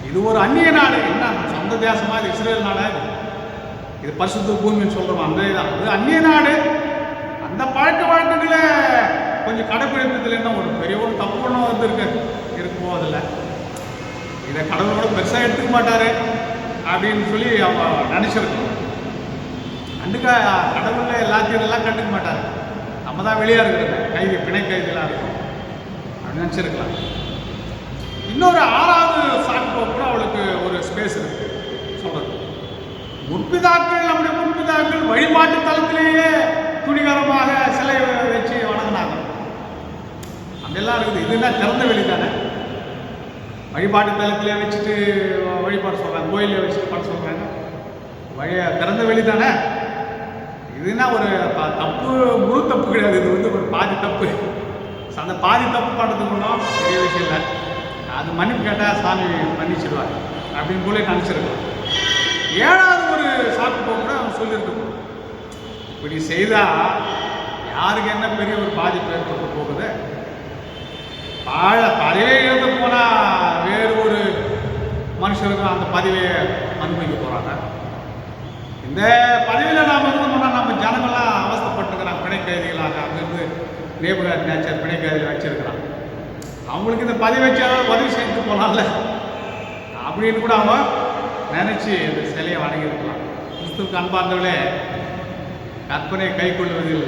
இது ஒரு அந்நிய நாடு, என்ன சொந்த தேசமா, இது இஸ்ரேல் நாடு, இது பரிசுத்த பூமின்னு சொல்கிறோம், அந்த இதான். இது அந்நிய நாடு, அந்த பழக்க வழக்கங்களை கொஞ்சம் கடைப்பிடிப்பதில் என்ன ஒரு பெரிய ஒரு தப்பு ஒன்றும் வந்து இருக்கும் போதில்லை. இதை கடவுளோட பெருசாக எடுத்துக்க மாட்டார் அப்படின்னு சொல்லி அவங்க நினச்சிருக்கோம். கடவுளில் எல்லாத்தையும் எல்லாம் கண்டுக்க மாட்டார், நம்ம தான் வெளியாக இருக்கிறது, பிணை கைதிலாம் இருக்கும் அப்படின்னு நினச்சிருக்கலாம். இன்னொரு 6வது சாக்கு போக்கு கூட அவளுக்கு ஒரு ஸ்பேஸ் இருக்கு சொல்கிறது. முற்பிதாக்கள், நம்முடைய முற்பிதாக்கள் வழிபாட்டு தளத்திலேயே துணிகரமாக சிலை வச்சு வணங்கினாங்க, அதெல்லாம் இருக்குது. இதுனா திறந்த வெளி தானே, வழிபாட்டு தளத்திலே வச்சுட்டு வழிபாடு சொல்கிறாங்க, கோயிலில் வச்சுட்டு பாட சொல்கிறாங்க, திறந்த வெளி தானே. இதுனா ஒரு தப்பு, முழு தப்பு கிடையாது, இது வந்து ஒரு பாதி தப்பு. அந்த பாதி தப்பு பண்ணுறதுக்கு ஒன்றும் பெரிய விஷயம் இல்லை, அது மன்னிப்பு கேட்டால் சாமி மன்னிச்சிடுவார் அப்படின்னு போல நினச்சிருக்கோம். 7வது ஒரு சாக்கு போக்கு கூட அவங்க சொல்லியிருக்கோம். இப்படி செய்தால் யாருக்கு என்ன பெரிய ஒரு பாதிப்பு ஏற்பட்டு போகுது, பதவியை இழந்து போனால் வேறு ஒரு மனுஷருக்கு அந்த பதவியை அனுபவிக்க போகிறாங்க. இந்த பதவியில் நாம் இருந்தோம்னா நம்ம ஜனங்கள்லாம் அவஸ்தைப்பட்டுக்கிறாங்க, பிணை கைதிகளாக. அங்கேருந்து நேபுகாத் நேச்சார் பிணை கைதியில் வச்சிருக்கிறான், அவங்களுக்கு இந்த பதவி வச்சாலும் உதவி செஞ்சு போகலாம்ல அப்படின்னு கூட அவங்க நினச்சி இந்த சிலையை வணங்கியிருக்கலாம். கிறிஸ்துவுக்கு அன்பார்ந்தவர்களே, கற்பனையை கை கொள்வதில்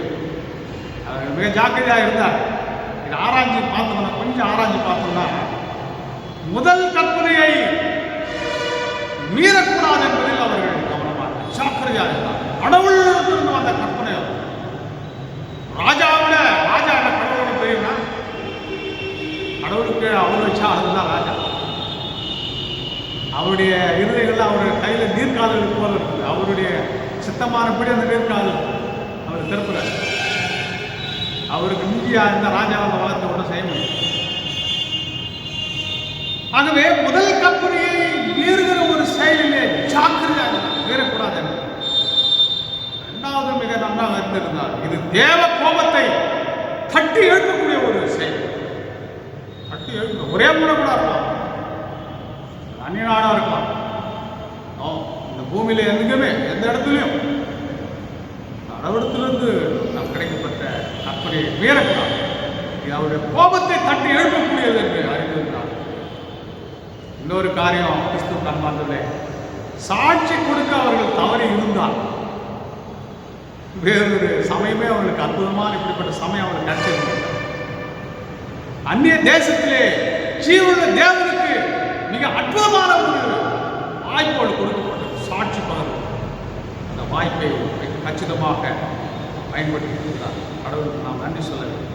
அவர் மிக ஜாக்கிரதையாக இருந்தார். இது ஆராய்ச்சி பார்த்தோம்னா, கொஞ்சம் ஆராய்ச்சி பார்த்தோம்னா, முதல் கற்பனையை மீறக்கூடாது என்பதில் அவர்கள் கவனமாக ஜாக்கிரதையாக இருந்தார். கடவுளிலிருந்து வந்த கற்பனை, ராஜாவோட ராஜா என்ன கடவுளோட தெரியும்னா, கடவுளுக்கு அவர் வச்சா அதுதான் ராஜா. அவருடைய இருதயங்கள்ல அவர் கையில் நீர்காதல் போல இருக்குது, அவருடைய சித்தமானபடி அந்த நீர்காதல் அவர் திறப்புறார். அவருக்கு மிஞ்சியா இந்த ராஜாவை வளர்த்து ஒன்றும் செய்ய முடியும். ஆகவே முதல் கற்பனையை மீறுகிற ஒரு செயலிலே ஜாக்கிரதையாக மீறக்கூடாது. 2வது மிக நன்றாக இருந்திருந்தார், இது தேவ கோபத்தை கட்டி எழுப்பக்கூடிய ஒரு செயல். எழுப்ப ஒரே முறை கூட இருக்கலாம், அந்நிய நாடாக இருக்கலாம். இந்த பூமியில எங்குமே எந்த இடத்துலையும் கடவுளத்திலிருந்து நாம் கிடைக்கப்பட்ட கற்பனை மீறக்கூடாது. இது அவருடைய கோபத்தை தட்டி எழுப்பக்கூடியது என்று அறிந்திருந்தார். இன்னொரு காரியம், கிறிஸ்துவ கர்மாந்தே சாட்சி கொடுக்க அவர்கள் தவறி இருந்தார். வேறொரு சமயமே அவர்களுக்கு அற்புதமான இப்படிப்பட்ட சமயம் அவர்களுக்கு கிடைச்சிருந்தார். அந்நிய தேசத்திலே ஜீவனுள்ள தேவனுக்கு மிக அற்புதமான ஒரு வாய்ப்போடு கொடுக்கப்பட்டது சாட்சி பகர்வு. அந்த வாய்ப்பை கச்சிதமாக பயன்படுத்தி இருக்கிறார். கடவுளுக்கு நாம் நன்றி சொல்ல வேண்டும்.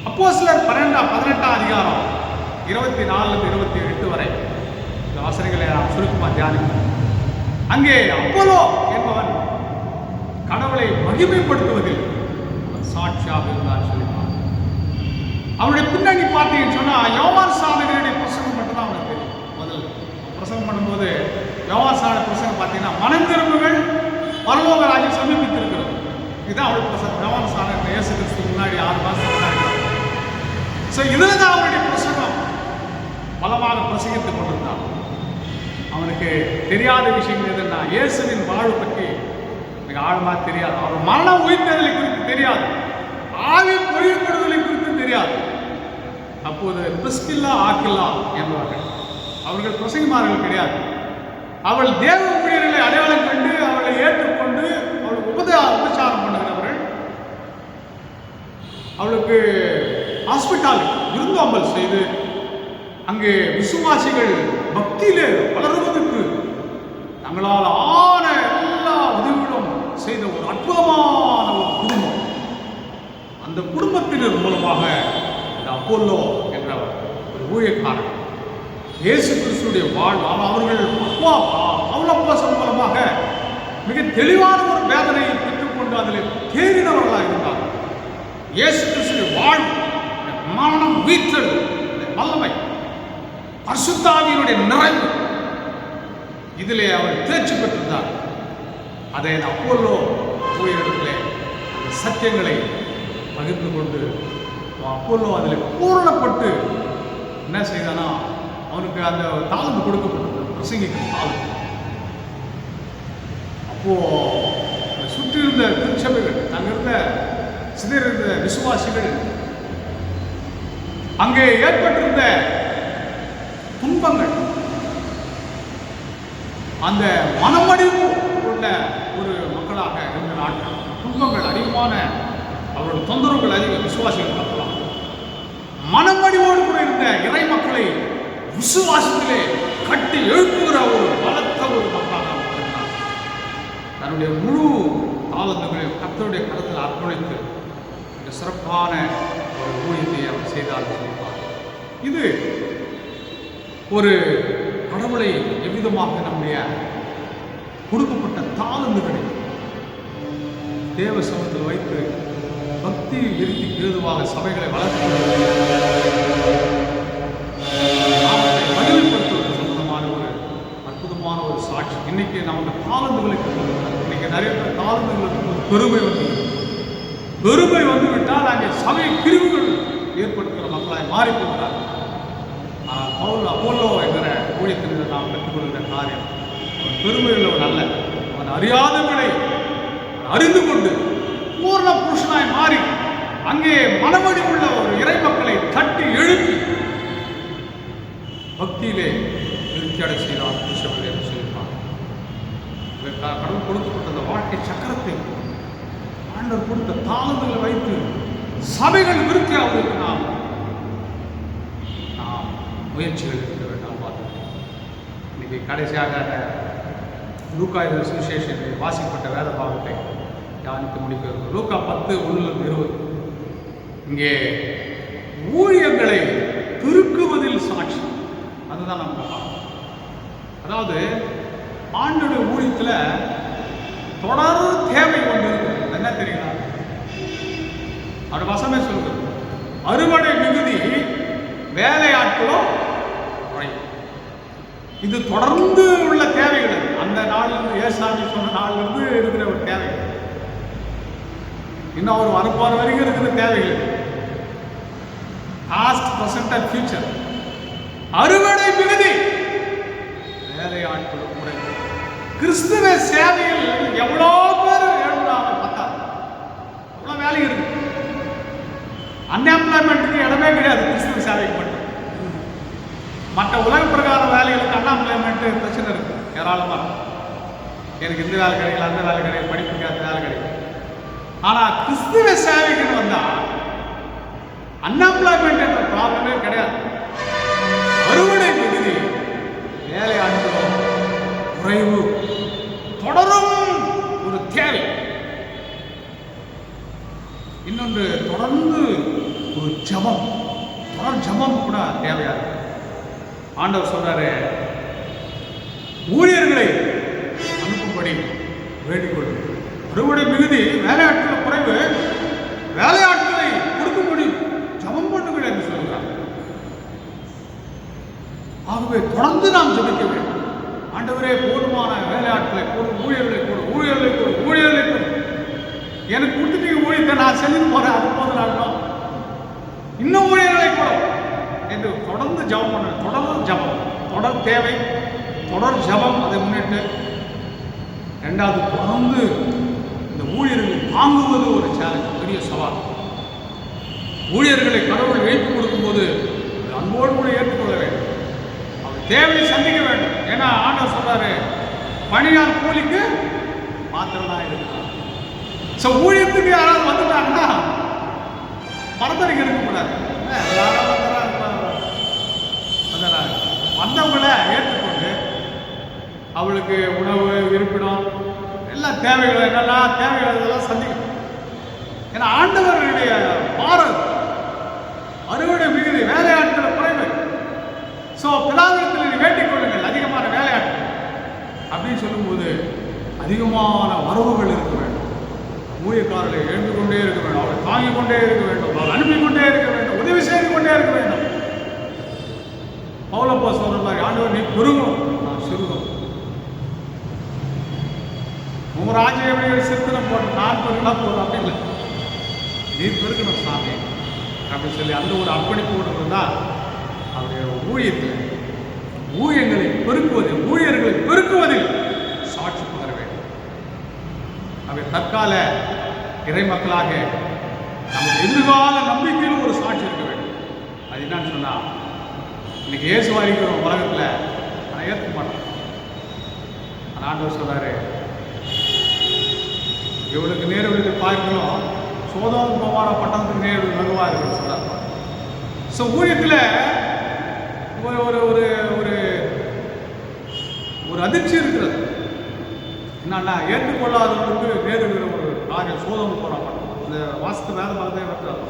அப்போஸ்தலர் 18ஆம் அதிகாரம் 24 28 வரை இந்த வசனங்களை நாம் சுருக்கமாக தியானிப்போம். அங்கே அப்போலோ என்பவன் கடவுளை மகிமைப்படுத்துவதில் சாட்சியாக இருந்தார் சொல்லினார். அவருடைய பின்னணி பார்த்தீங்கன்னு சொன்னால் யோவான் ஸ்நானகனுடைய பிரசங்கம் மட்டும்தான் அவனுக்கு தெரியும். முதல் பிரசங்கம் பண்ணும்போது யோவான் ஸ்நான பிரசங்கம் பார்த்தீங்கன்னா மனம் திரும்புகள் பரலோக ராஜ்யம் சமீபித்திருக்கிறது. இதுதான் அவருடைய பிரசங்கம். யோவான் ஸ்நானகன் இயேசு கிறிஸ்துவுக்கு முன்னாடி 6 மாதம் முன்னாடி. ஸோ இதில் தான் அவருடைய பிரசங்கம் பலமாக பிரசங்கித்துக் கொண்டிருந்தான். அவனுக்கு தெரியாத விஷயங்கள் எதுன்னா இயேசுவின் வாழ்வு பற்றி மிக ஆழமாக தெரியாது. அவர் மரணம் உயிர்த்தெழுதலை குறித்து தெரியாது, ஆவி பொழியப்படுதலை குறித்து தெரியாது. அப்போது பிரிஸ்கில்லா ஆக்கில்லா என்பவர்கள் அவர்கள் பிரசங்கிமார்கள் கிடையாது. அவள் தேவ ஊழியர்களை அடையாளம் கண்டு அவளை ஏற்றுக்கொண்டு அவளுக்கு உபச்சாரம் பண்ணுகிறவர்கள், அவளுக்கு ஹாஸ்பிட்டாலிட்டி விருந்தோம்பல் செய்து அங்கே விசுவாசிகள் பக்தியிலே வளருவதற்கு தங்களால் ஆன எல்லா உதவிகளும் செய்த ஒரு அற்புதமான ஒரு குடும்பம். அந்த குடும்பத்தினர் மூலமாக இந்த அப்போலோ என்ற ஒரு ஊழியக்காரன் இயேசு கிறிஸ்துடைய வாழ்வு அவர்கள் பவுலப்போஸ்தலன் மூலமாக மிக தெளிவான ஒரு வேதனையை பெற்றுக்கொண்டு அதில் தேறினவர்களாக இருந்தார். இயேசு கிறிஸ்துடைய வாழ்வு, மரணம், உயிர்த்தெழு, வல்லமை, பரிசுத்த ஆவியினுடைய நிறைவு, இதிலே அவர் தேர்ச்சி பெற்றிருந்தார். அதை அப்போலோ ஊழியர்களிடத்திலே அந்த சத்தியங்களை பகிர்ந்து கொண்டு அப்போலோ அதில் பூரணப்பட்டு என்ன செய்தானா, அவனுக்கு அந்த தாளந்து கொடுக்கப்பட்டது, பிரசங்கிக்கிற தாளந்து. அப்போ சுற்றியிருந்த திருச்சபைகள், அங்கிருந்த சிதறிருந்த விசுவாசிகள், அங்கே ஏற்பட்டிருந்த துன்பங்கள், அந்த மனமடிவு உள்ள ஒரு மக்களாக இருந்த நாட்கள், துன்பங்கள் அதிகமான, அவருடைய தொந்தரவுகள் அதிக விசுவாசிகள் பார்க்கலாம். மனமடிவோடு கூட இருந்த இறை மக்களை விசுவாசத்திலே கட்டி எழுப்புகிற ஒரு பலத்த ஒரு மக்களாக அவர் இருந்தார். தன்னுடைய முழு தாளந்துகளையும் கர்த்தருடைய கருத்தில் அர்ப்பணித்து இந்த சிறப்பான ஒரு ஊழியத்தை அவர் செய்தார் சொல்வார். இது ஒரு கடவுளை எவ்விதமாக நம்முடைய கொடுக்கப்பட்ட தாளந்துகளை தேவ சமூகத்தில் வைத்து பக்தி விருத்திக்கு ஏதுவாக சபைகளை வளர்த்து மகிழ்ப்படுத்துவது சம்பந்தமான ஒரு அற்புதமான ஒரு சாட்சி. இன்னைக்கு நமக்கு தாளந்துகளுக்கு இன்னைக்கு நிறைய பேர் தாளந்துகளுக்கு பெருமை வந்துவிட்டால் அங்கே சபை பிரிவுகள் ஏற்படுத்துகிற மக்களாய் மாறி போகிறார்கள். அப்போலோ என்கிற ஊழியத்தினர் நாம் கற்றுக்கொள்கிற காரியம், அவன் பெருமை உள்ளவன் அல்ல, அவன் அறியாதவனை அறிந்து கொண்டு பூர்ண புருஷனாய் மாறி அங்கே மனமடி உள்ள ஒரு இறை மக்களை தட்டி எழுப்பி பக்தியிலே திருப்தியடை செய்தார். சொல்லியிருப்பார். கடவுள் கொடுக்கப்பட்ட அந்த வாழ்க்கை சக்கரத்தை ஆண்டவர் கொடுத்த தாளங்களை வைத்து சபைகள் விருத்தி அவர்களுக்கு நாம் முயற்சிகள் இருக்க வேண்டாம் பார்த்து. இன்னைக்கு கடைசியாக லூக்கா சுவிசேஷத்தில் வாசிக்கப்பட்ட வேத பாகத்தை தியானித்து முடிக்கிறது. லூக்கா 10:1-20. இங்கே ஊழியர்களை திருக்குவதில் சாட்சி, அதுதான் நம்ம பார்க்கணும். அதாவது ஆண்டோட ஊழியத்தில் தொடர் தேவை கொண்டு இருக்கு. என்ன தெரியுங்களா? அவரோட வசமே சொல்றது, அறுவடை மிகுதி, வேலையாட்களும் குறையும். இது தொடர்ந்து உள்ள தேவைகள். அந்த நாளிலிருந்து ஏசாமி சொன்ன நாளிலிருந்து இருக்கிற ஒரு தேவைகள், இன்னும் அவர் வரப்பார் வரைக்கும் இருக்கிற தேவைகள். Past, present and future. அறுவடை மிகுதி, வேலையாட்களும் குறைவு. கிறிஸ்துவ சேவையில் எவ்வளோ பேர் எழுதுறாங்க பார்த்தா எவ்வளோ வேலை இருக்கு. அன்எம்ப்ளாய்மெண்ட்டுக்கு இடமே கிடையாது கிறிஸ்துவ சேவைக்கு மட்டும். மற்ற உலக பிரகார வேலைகளுக்கு அன்எம்ப்ளாய்மெண்ட் பிரச்சனை இருக்கு ஏராளமாக. எனக்கு இந்த வேலை கிடைக்கல, அந்த வேலை கிடையாது, படிப்புக்கு அந்த வேலை கிடையாது. ஆனால் கிறிஸ்துவ சேவைக்குன்னு வந்தால் அன்எம்ப்ளாய்மெண்ட் என்ற ப்ராப்ளமே கிடையாது. அறுவடை மிகுதி, வேலையாட்களும் குறைவு, தொடரும் ஒரு தேவை. இன்னொன்று, தொடர்ந்து ஒரு ஜபம், தொடர் ஜபம் கூட தேவையா இருக்கு. ஆண்டவர் சொல்றாரு, ஊழியர்களை அனுப்பும்படி வேண்டிக்கொள். அறுவடை மிகுதி, வேலையாட்கள் குறைவு, வேலையாட்களை கொடுக்கும்படி ஜபம் பண்ணுங்கள் என்று சொல்கிறார். ஆகவே தொடர்ந்து நாம் ஜபிக்க வேண்டும். ஆண்டவரே, போதுமான வேலையாட்களை கொடு, ஊழியர்களை கொடு, ஊழியர்களை கொடு, ஊழியர்களை கொடு. எனக்கு கொடுத்துட்டு ஊழியத்தை நான் செஞ்சுட்டு போறேன், அது போதும், இன்னும் ஊழியர்களை கொடு என்று தொடர்ந்து ஜபம் பண்ண. தொடர் ஜபம், தொடர் தேவை, தொடர் ஜபம். அதை முன்னிட்டு ரெண்டாவது, தொடர்ந்து இந்த ஊழியர்களை தாங்குவது ஒரு சேலஞ்ச், பெரிய சவால். ஊழியர்களை கடவுள் வைத்து கொடுக்கும்போது அன்போடு கூட ஏற்றுக்கொள்ள வேண்டும். அவர் தேவையை சந்திக்க வேண்டும். ஏன்னா ஆண்டவர் சொல்றாரு, பணியார் கூலிக்கு மாத்திரம் தான் இருக்கு. ஸோ ஊழியத்துக்கு யாராவது வந்துட்டாங்கன்னா மரத்தடிக்க இருக்கக்கூடாது. வந்தவங்களை ஏற்றுக்கொண்டு அவளுக்கு உணவு, இருப்பிடம், எல்லா தேவைகள், என்னெல்லாம் தேவைகள் இதெல்லாம் சந்திக்கணும். ஏன்னா ஆண்டவர்களுடைய பாரம் அறுவடை மிகுதி, வேலையாட்களை குறைவு. ஸோ பிதாவிடத்தில் வேண்டிக் கொள்ளுங்கள் அதிகமான வேலையாட்கள் அப்படின்னு சொல்லும்போது அதிகமான வரவுகள் இருக்க வேண்டும். ஊழியக்காரர்களை எழுந்து கொண்டே இருக்க வேண்டும், அவரை தாங்கிக் கொண்டே இருக்க வேண்டும், அவரை அனுப்பிக் கொண்டே இருக்க வேண்டும், உதவி செய்து கொண்டே இருக்க வேண்டும். பவுலப்பா சொல்ற மாதிரி, ஆண்டவர் நீ பெருகும், நான் சிறுகும். உங்க ராஜ்யம் எப்படி சிறுத்தனை போட்டு நான் பெருகா போதும் அப்படி இல்லை, நீ பெருக்கணும் சாமி அப்படின்னு சொல்லி அந்த ஒரு அர்ப்பணிப்போடு இருந்தால் அவருடைய ஊழியத்தில் ஊழியங்களை பெருக்குவதில், ஊழியர்களை பெருக்குவதில் சாட்சி பகர வேண்டும். அவை தற்கால இறை மக்களாக நமக்கு எதிர்கால நம்பிக்கையில் ஒரு சாட்சி இருக்க வேண்டும். அது என்னன்னு சொன்னால், இன்னைக்கு இயேசு அறிக்கிறோம் உலகத்தில், ஆனால் ஏற்க மாட்டோம். ஆனால் ஆண்டவர் சொல்றாரு, இவளுக்கு நேரடிக்கு பார்க்கணும், சோதோம் போவான பட்டணத்துக்கு நேரடி வெகுவாக இருக்குன்னு சொல்றாரு. ஸோ ஊழியத்தில் ஒரு ஒரு ஒரு ஒரு ஒரு அதிர்ச்சி இருக்கிறது. என்னன்னா, ஏற்றுக்கொள்ளாதவர்களுக்கு நேருகிற ஒரு காரியம் சோதோம் போகிற பட்டம். இந்த வாசத்து வேத மரத்தை வைக்கிறாங்க.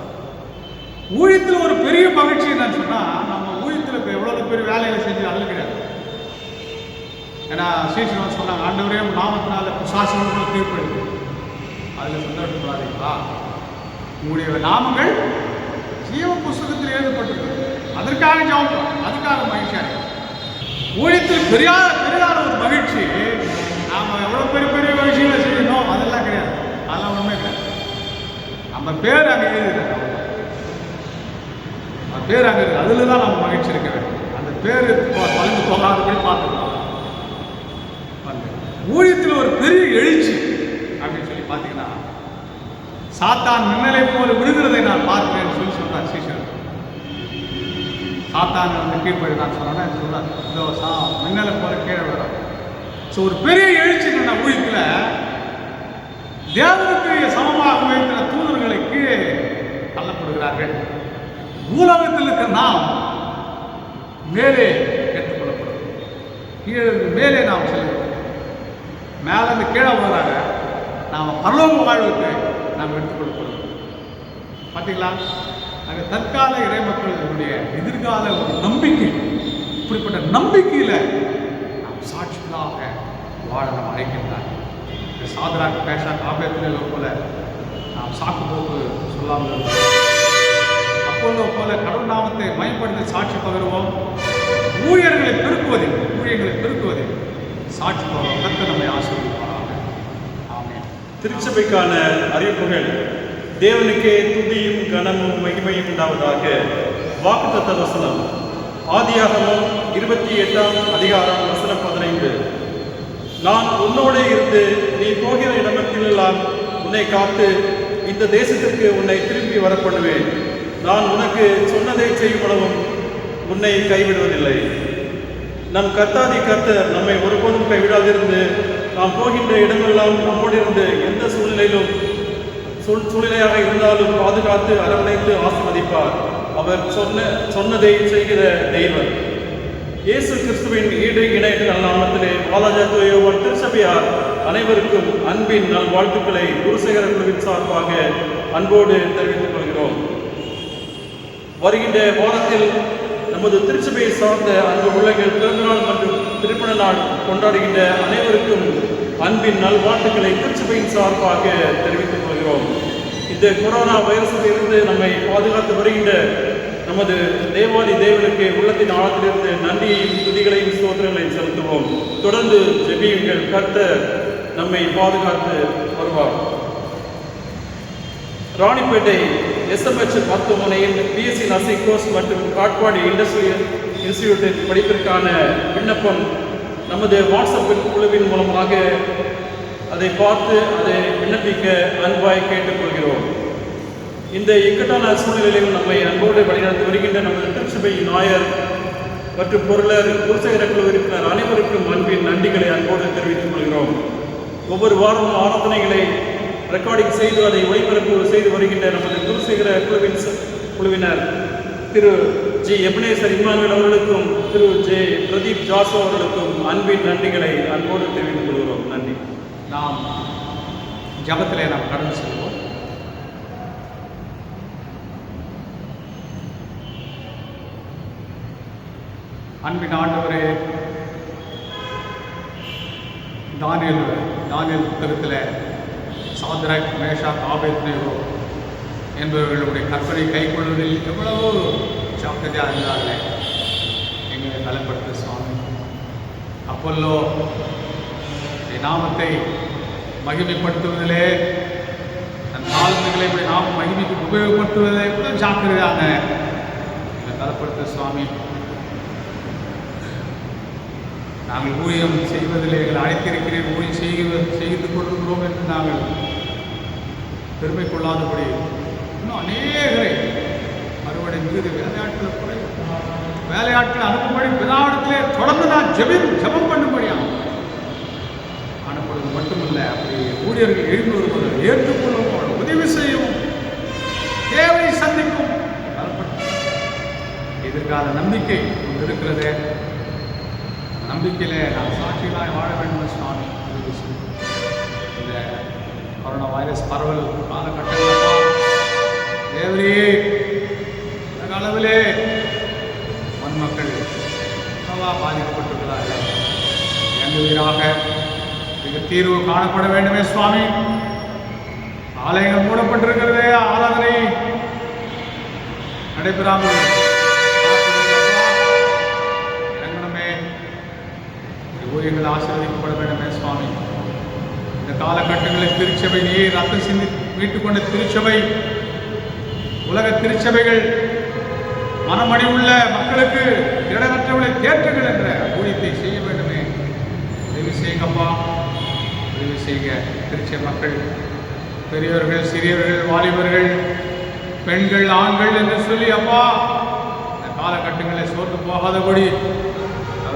ஊழியத்தில் ஒரு பெரிய மகிழ்ச்சி என்னன்னு சொன்னால், நம்ம ஊழியத்தில் இப்போ எவ்வளோ பேர் வேலையை செஞ்சு அல்ல கிடையாது. ஏன்னா சீசன் சொன்னாங்க, ஆண்டவரே நாமத்தினால பிசாசுகளுக்கு தீர்ப்பளிக்கும். அதில் சந்தோஷப்படாதீங்களா? உங்களுடைய நாமங்கள் ஜீவ புஸ்தகத்தில் எழுதப்பட்டிருக்கு. அதற்காக ஜெபம், அதுக்காக மகிழ்ச்சியாக ஊழியத்தில் பெரியார ஒரு மகிழ்ச்சி. நாம் எவ்வளோ பெரிய பெரிய விஷயங்களை செய்யணும் அதெல்லாம் கிடையாது, அதெல்லாம் ஒன்றுமே கிடையாது. நம்ம பேர் அங்கே எழுதுறோம், நம்ம பேர் அங்கே இருக்குது, அதில் தான் நம்ம மகிழ்ச்சி இருக்க வேண்டும். அந்த பேர் பழுந்து போகாதபடி பார்த்துக்கலாம். ஊழியத்தில் ஒரு பெரிய எழுச்சி அப்படின்னு சொல்லி பார்த்தீங்கன்னா, சாத்தான் மின்னலை போல விழுகிறதை நான் பார்க்கிறேன்னு சொல்லி சொல்றார் சீஷர். சாத்தான் வந்து கீழ்படி நான் சொன்னேன் சொல்றார், இதோ மின்னலை போல கீழே வரும். ஸோ ஒரு பெரிய எழுச்சி ஊழியத்தில் தேவனுக்கு சமமாக வைக்கிற தூதர்களை கீழே தள்ளப்படுகிறார்கள். பூலோகத்தில் இருக்கிற நாம் மேலே ஏற்றுக்கொள்ளப்படும், கீழே மேலே நாம் செல்கிறோம். மேலே இருந்து கீழே வர்றாங்க, நாம் பரலோக வாழ்வுக்கு நாம் எடுத்துக்கொள்ளப்படுறோம். பார்த்தீங்களா? அங்கே தற்கால இறை மக்களுடைய எதிர்கால ஒரு நம்பிக்கை, இப்படிப்பட்ட நம்பிக்கையில் நாம் சாட்சிகளாக வாழ நாம் அழைக்கின்றார். சாதராக பேஷாக் ஆபத்தினோ போல நாம் சாக்கு போக்கு சொல்லாமல் இருக்கிறோம். அப்போதோ போல கடவுள் நாமத்தை மயப்படுத்தி சாட்சி பகருவோம். ஊழியர்களை பெருக்குவதில் சாட்சி பகரும். கர்த்தர் நம்மை ஆசீர்வதிப்பாராக. ஆமென். திருச்சபைக்கான அறிவிப்புகள். தேவனுக்கே துதியும் கனமும் மகிமையும் உண்டாவதாக. வாக்குத்தத்த வசனம் ஆதியாகமம் 28ஆம் அதிகாரம் வசனம் 15. நான் உன்னோடே இருந்து நீ போகிற இடமெல்லாம் உன்னை காத்து இந்த தேசத்திற்கு உன்னை திரும்பி வரப்படுவேன். நான் உனக்கு சொன்னதை செய்யும் அளவும் உன்னை கைவிடுவதில்லை. நம் கர்த்தாதி கர்த்தர் நம்மை ஒருபோதும் கைவிடாதிருந்து நாம் போகின்ற இடமெல்லாம் நம்மோடிருந்து எந்த சூழ்நிலையாக இருந்தாலும் பாதுகாத்து அரவணைத்து ஆசீர்வதிப்பார். அவர் சொன்னதை செய்கிற தெய்வம். இயேசு கிறிஸ்துவின் ஈடு இணைய நாமத்திலே பாலாஜாத்துவ திருச்சபையார் அனைவருக்கும் அன்பின் நல்வாழ்த்துக்களை குருசேகர குழுவின் சார்பாக அன்போடு தெரிவித்துக் கொள்கிறோம். வருகின்ற வாரத்தில் நமது திருச்சபையை சார்ந்த அன்பு உள்ளங்கள் பிறந்தநாள் மற்றும் திருமண நாள் கொண்டாடுகின்ற அனைவருக்கும் அன்பின் நல்வாழ்த்துக்களை திருச்சபையின் சார்பாக தெரிவித்துக் கொள்கிறோம். இந்த கொரோனா வைரஸில் இருந்து நம்மை பாதுகாத்து வருகின்ற நமது தேவாதி தேவனுக்கு உள்ளத்தின் ஆழத்திலிருந்து நன்றியையும் துதிகளையும் ஸ்தோத்திரங்களையும் செலுத்துவோம். தொடர்ந்து ஜெபியுங்கள். கர்த்தர் நம்மை பாதுகாத்து வருவார். ராணிப்பேட்டை SMH மருத்துவமனையில் BSc நர்சிங் கோர்ஸ் மற்றும் காட்பாடி இண்டஸ்ட்ரியல் இன்ஸ்டிடியூட்டின் படிப்பிற்கான விண்ணப்பம் நமது வாட்ஸ்அப் குழுவின் மூலமாக அதை பார்த்து அதை விண்ணப்பிக்க அன்பாய் கேட்டுக்கொள்கிறோம். இந்த இக்கட்டான சூழ்நிலையிலும் நம்மை அன்போடு வழிநடத்தி வருகின்ற நமது திருச்சபை நாயர் மற்றும் பொருளர் குருசேகர குழு உறுப்பினர் அனைவருக்கும் அன்பின் நன்றிகளை அன்போடு தெரிவித்துக் கொள்கிறோம். ஒவ்வொரு வாரமும் ஆராதனைகளை ரெக்கார்டிங் செய்து அதை ஒளிபரப்பு செய்து வருகின்ற நமது குருசேகர குழுவினர் திரு ஜி எபனேசர் இம்மானுவேல் அவர்களுக்கும் திரு ஜே பிரதீப் ஜாசோ அவர்களுக்கும் அன்பின் நன்றிகளை அன்போடு தெரிவித்துக் கொள்கிறோம். நன்றி. நாம் ஜபத்திலே நாம் கடந்து செல்வோம். அன்பின் ஆண்டவரே, தானியேல் புத்தகத்தில் சாத்ராக், மேஷாக், ஆபேத்நேகோ என்பவர்களுடைய கற்பனை கைக்கொள்வதில் எவ்வளவோ ஜாக்கிரதையாக இருந்தார்கள். எங்களை பலப்படுத்த சுவாமி. அப்பல்லோ நாமத்தை மகிமைப்படுத்துவதிலே தன் தாழ்மைகளை நாம மகிமைக்கு உபயோகப்படுத்துவதில் எவ்வளோ ஜாக்கிரதையாக எங்களை பலப்படுத்த சுவாமி. நாங்கள் ஊழியம் செய்வதில் எங்களை அழைத்திருக்கிறீர்கள், ஊழியம் செய்து கொண்டிருக்கிறோம் என்று நாங்கள் பெருமை கொள்ளாதபடி இன்னும் அநேகரை அறுவடை மீது வேலையாட்களை அனுப்பும்படி பிதாவிடத்திலே தொடர்ந்து நான் ஜெபம் பண்ணும்படியாக அனுப்புவது மட்டுமல்ல, அப்படி ஊழியர்கள் எழுந்து வருவதை ஏற்றுக்கொள்ளவும் உதவி செய்யவும் தேவை சந்திக்கும் எதிர்கால நம்பிக்கை ஒன்று இருக்கிறதே. நம்பிக்கையிலே நான் சாட்சிகளாய் வாழ வேண்டும் சுவாமி. இந்த கொரோனா வைரஸ் பரவல் காலகட்டங்களில் தேவரையே அளவிலே மண்மக்கள் பாதிக்கப்பட்டிருக்கிறார்கள். இயங்குவீராக இதுக்கு தீர்வு காணப்பட வேண்டுமே சுவாமி. ஆலயங்கள் மூடப்பட்டிருக்கிறதே, ஆராதனை நடைபெறாமல் ஊழியர்கள் ஆசீர்வதிக்கப்பட வேண்டுமே சுவாமி. இந்த காலகட்டங்களில் திருச்சபை நீர் ரத்தம் சிந்தி மீட்டுக் கொண்ட திருச்சபை, உலக திருச்சபைகள் மனமடி உள்ள மக்களுக்கு இடமற்றவர்களை தேற்றுங்கள் என்ற ஊழியத்தை செய்ய வேண்டுமே. உதவி செய்யுங்கப்பா, உதவி செய்க. திருச்சபை மக்கள், பெரியவர்கள், சிறியவர்கள், வாலிபர்கள், பெண்கள், ஆண்கள் என்று சொல்லி அப்பா இந்த காலகட்டங்களில் சோர்ந்து போகாதபடி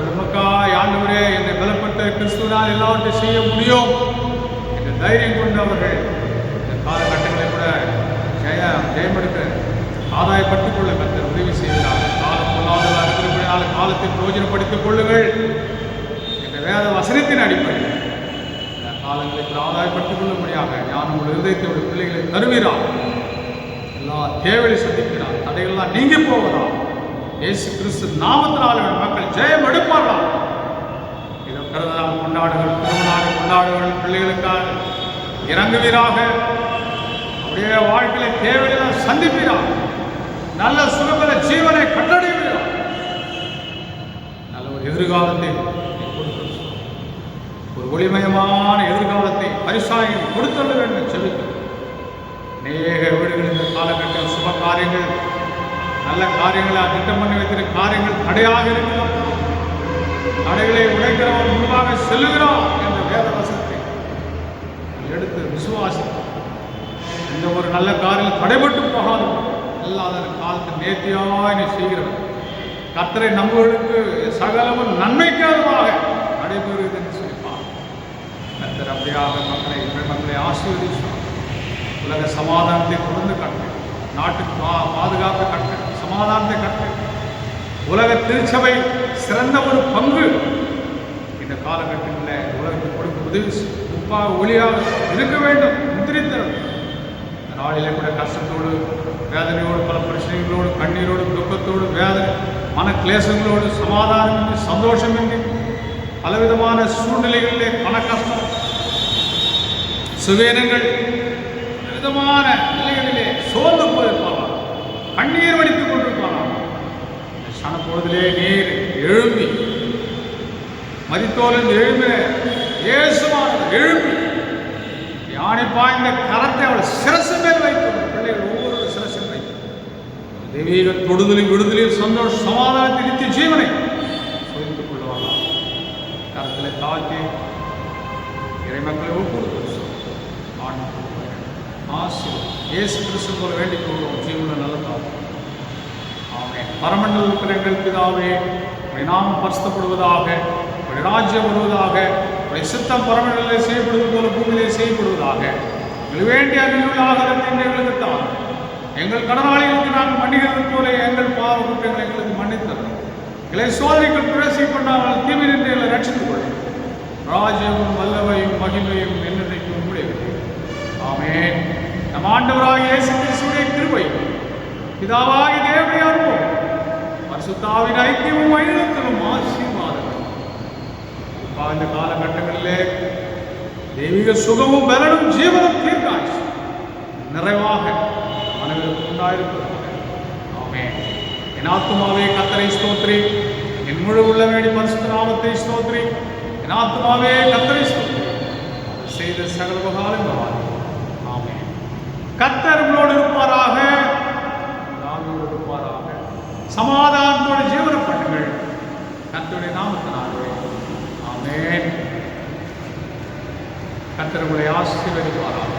நமக்காய் ஆண்டவரே என்னை பலப்படுத்த கிறிஸ்துவனால் எல்லாவற்றையும் செய்ய முடியும் என்ற தைரியம் கொண்டு அவர்கள் இந்த காலகட்டங்களை கூட ஜெயமெடுக்க ஆதாயப்படுத்திக் கொள்ள கர்த்தர் உதவி செய்கிறார். காலம் பொல்லாததாக இருக்கிறபடியால் காலத்தை பிரயோஜனப்படுத்திக் கொள்ளுங்கள் என்ற வேத வசனத்தின் அடிப்படையில் இந்த காலங்களுக்கு ஆதாயப்படுத்திக் கொள்ளும்படியாக ஞானம் உள்ள இருதயத்தோட பிள்ளைகளை தருவீரார். எல்லா தேவையை சந்திக்கிறார். தடைகள்லாம் நீங்கி போவதா இயேசு கிறிஸ்து நாமத்தினால் மக்கள் ஜெயம் எடுப்பார்கள். இதோ பிறந்தநாள் கொண்டாடுகள், திருமணம் கொண்டாடுகள் பிள்ளைகளுக்காக இறங்குவீராக. அப்படியே வாழ்க்கையில தேவையில்லை சந்திப்பீராக. நல்ல சுகபல ஜீவனை கண்டடைவீராக. நல்ல ஒரு எதிர்காலத்தை ஒரு ஒளிமயமான எதிர்காலத்தை பரிசாயி கொடுத்துள்ள வேண்டும் செலுத்தும். அநேக வீடுகள் இந்த காலகட்டம் சுப காரியங்கள் நல்ல காரியங்களை திட்டம் பண்ணி வைத்திருக்கிற காரியங்கள் தடையாக இருக்கலாம். தடைகளை உடைக்கிறவன் முன்பாக செல்லுகிறான் என்ற வேத வசனத்தை எடுத்து விசுவாசித்து இந்த ஒரு நல்ல காரியம் தடைபட்டு போகாது அல்லாத காலத்தில் நேர்த்தியாய் நீ செய்கிறவன் கர்த்தரை நம்புவதற்கு சகலமும் நன்மைக்காக நடைபெறுகிறது என்று சொல்லிப்பார். கர்த்தர் அப்படியாக மக்களை ஆசீர்வதிப்பார். உலக சமாதானத்தை தொடர்ந்து கட்டு, நாட்டுக்கு பாதுகாப்பு கட்டு, சமாதானத்தை கட்டு. உலக திருச்சபை சிறந்த ஒரு பங்கு இந்த காலகட்டங்களில் உலகத்துக்கு கொடுக்க உதவி உப்பாக ஒளியாக இருக்க வேண்டும். முத்திரித்தல் நாளிலே கூட கஷ்டத்தோடு வேதனையோடு பல பிரச்சனைகளோடு கண்ணீரோடு துக்கத்தோடு வேதனை மன கிளேசங்களோடு சமாதானமின்றி சந்தோஷமின்றி பலவிதமான சூழ்நிலைகளிலே பண கஷ்டம் சுவேனங்கள் விதமான நிலைகளிலே சோர்ந்து போயிருப்பாராம், கண்ணீர் வடித்துக் கொண்டிருப்பாராம். சனப்பொழுதிலே நீர் எழும்பி மரித்தோரில் எழும்பின இயேசுவானவர் எழும்பி யானை பாய்ந்த கரத்தை அவள் சிரசு மேல் வைத்து பிள்ளைகள் ஒவ்வொரு சிரசில் வைத்து தெய்வீக தொடுதலில் விடுதலில் சந்தோஷ சமாதானத்தை நித்திய ஜீவனை சோதித்துக் கொள்வார்கள். கரத்தில் தாழ்த்தி இறைமக்களை ஒப்புடுத்து இயேசு கிறிஸ்து போல வேண்டிக் கொள்வோம். ஜீவன நல்ல தாழ்வு. ஆமென். பரமண்டல இருக்கிற எங்கள் பிதாவே, உடைய நாமம் பரிசுத்தப்படுவதாக, உடைய ராஜ்யம் வருவதாக, உடைய சித்தம் பரமண்டலே செய்யப்படுவது போல பூமியிலே செய்யப்படுவதாக. எங்களுக்கு வேண்டிய அருளுள்ள ஆகாரத்தை எங்களுக்கு தான். எங்கள் கடனாளிகளுக்கு நாங்கள் மன்னிக்கிறது போல எங்கள் பாவ குற்றங்களை எங்களுக்கு மன்னித்தரும். எங்களை சோதனைகள் பிரவேசி பண்ணாமல் தீமை நின்று எங்களை ரட்சித்துக் கொள்ளும். ராஜ்யமும் வல்லமையும் மகிமையும் என்னென்னைக்கும் உங்களுடையது. ஆமென். நம் ஆண்டவராகிய இயேசு கிறிஸ்துவின் கிருபை, பிதாவாகிய தேவனுடைய அன்பும், பரிசுத்தாவின் ஐக்கியமும் வழிநடத்தலும் ஆசீர்வாதங்களும் இந்த காலகட்டங்களிலே தெய்வீக சுகமும் பலனும் ஜீவனும் தீர்க்காட்சி நிறைவாக மனதிற்கு உண்டாயிருப்பதாக. ஆமென். என் ஆத்துமாவே கர்த்தரை ஸ்தோத்திரி, என் முழு உள்ளவேடி பரிசுத்த நாமத்தை ஸ்தோத்திரி. என் ஆத்துமாவே கர்த்தரை ஸ்தோத்திரி, அவர் செய்த சகல உபகாரங்களால். ஆமென். கர்த்தர் உங்களோடு இருப்பாராக, தாங்களோடு இருப்பாராக. சமாதானத்தோடு ஜீவன பண்ணுங்கள். கர்த்தருடைய நாமத்தினாலே. ஆமென். கர்த்தர் உங்களை ஆசீர்வதிப்பாராக.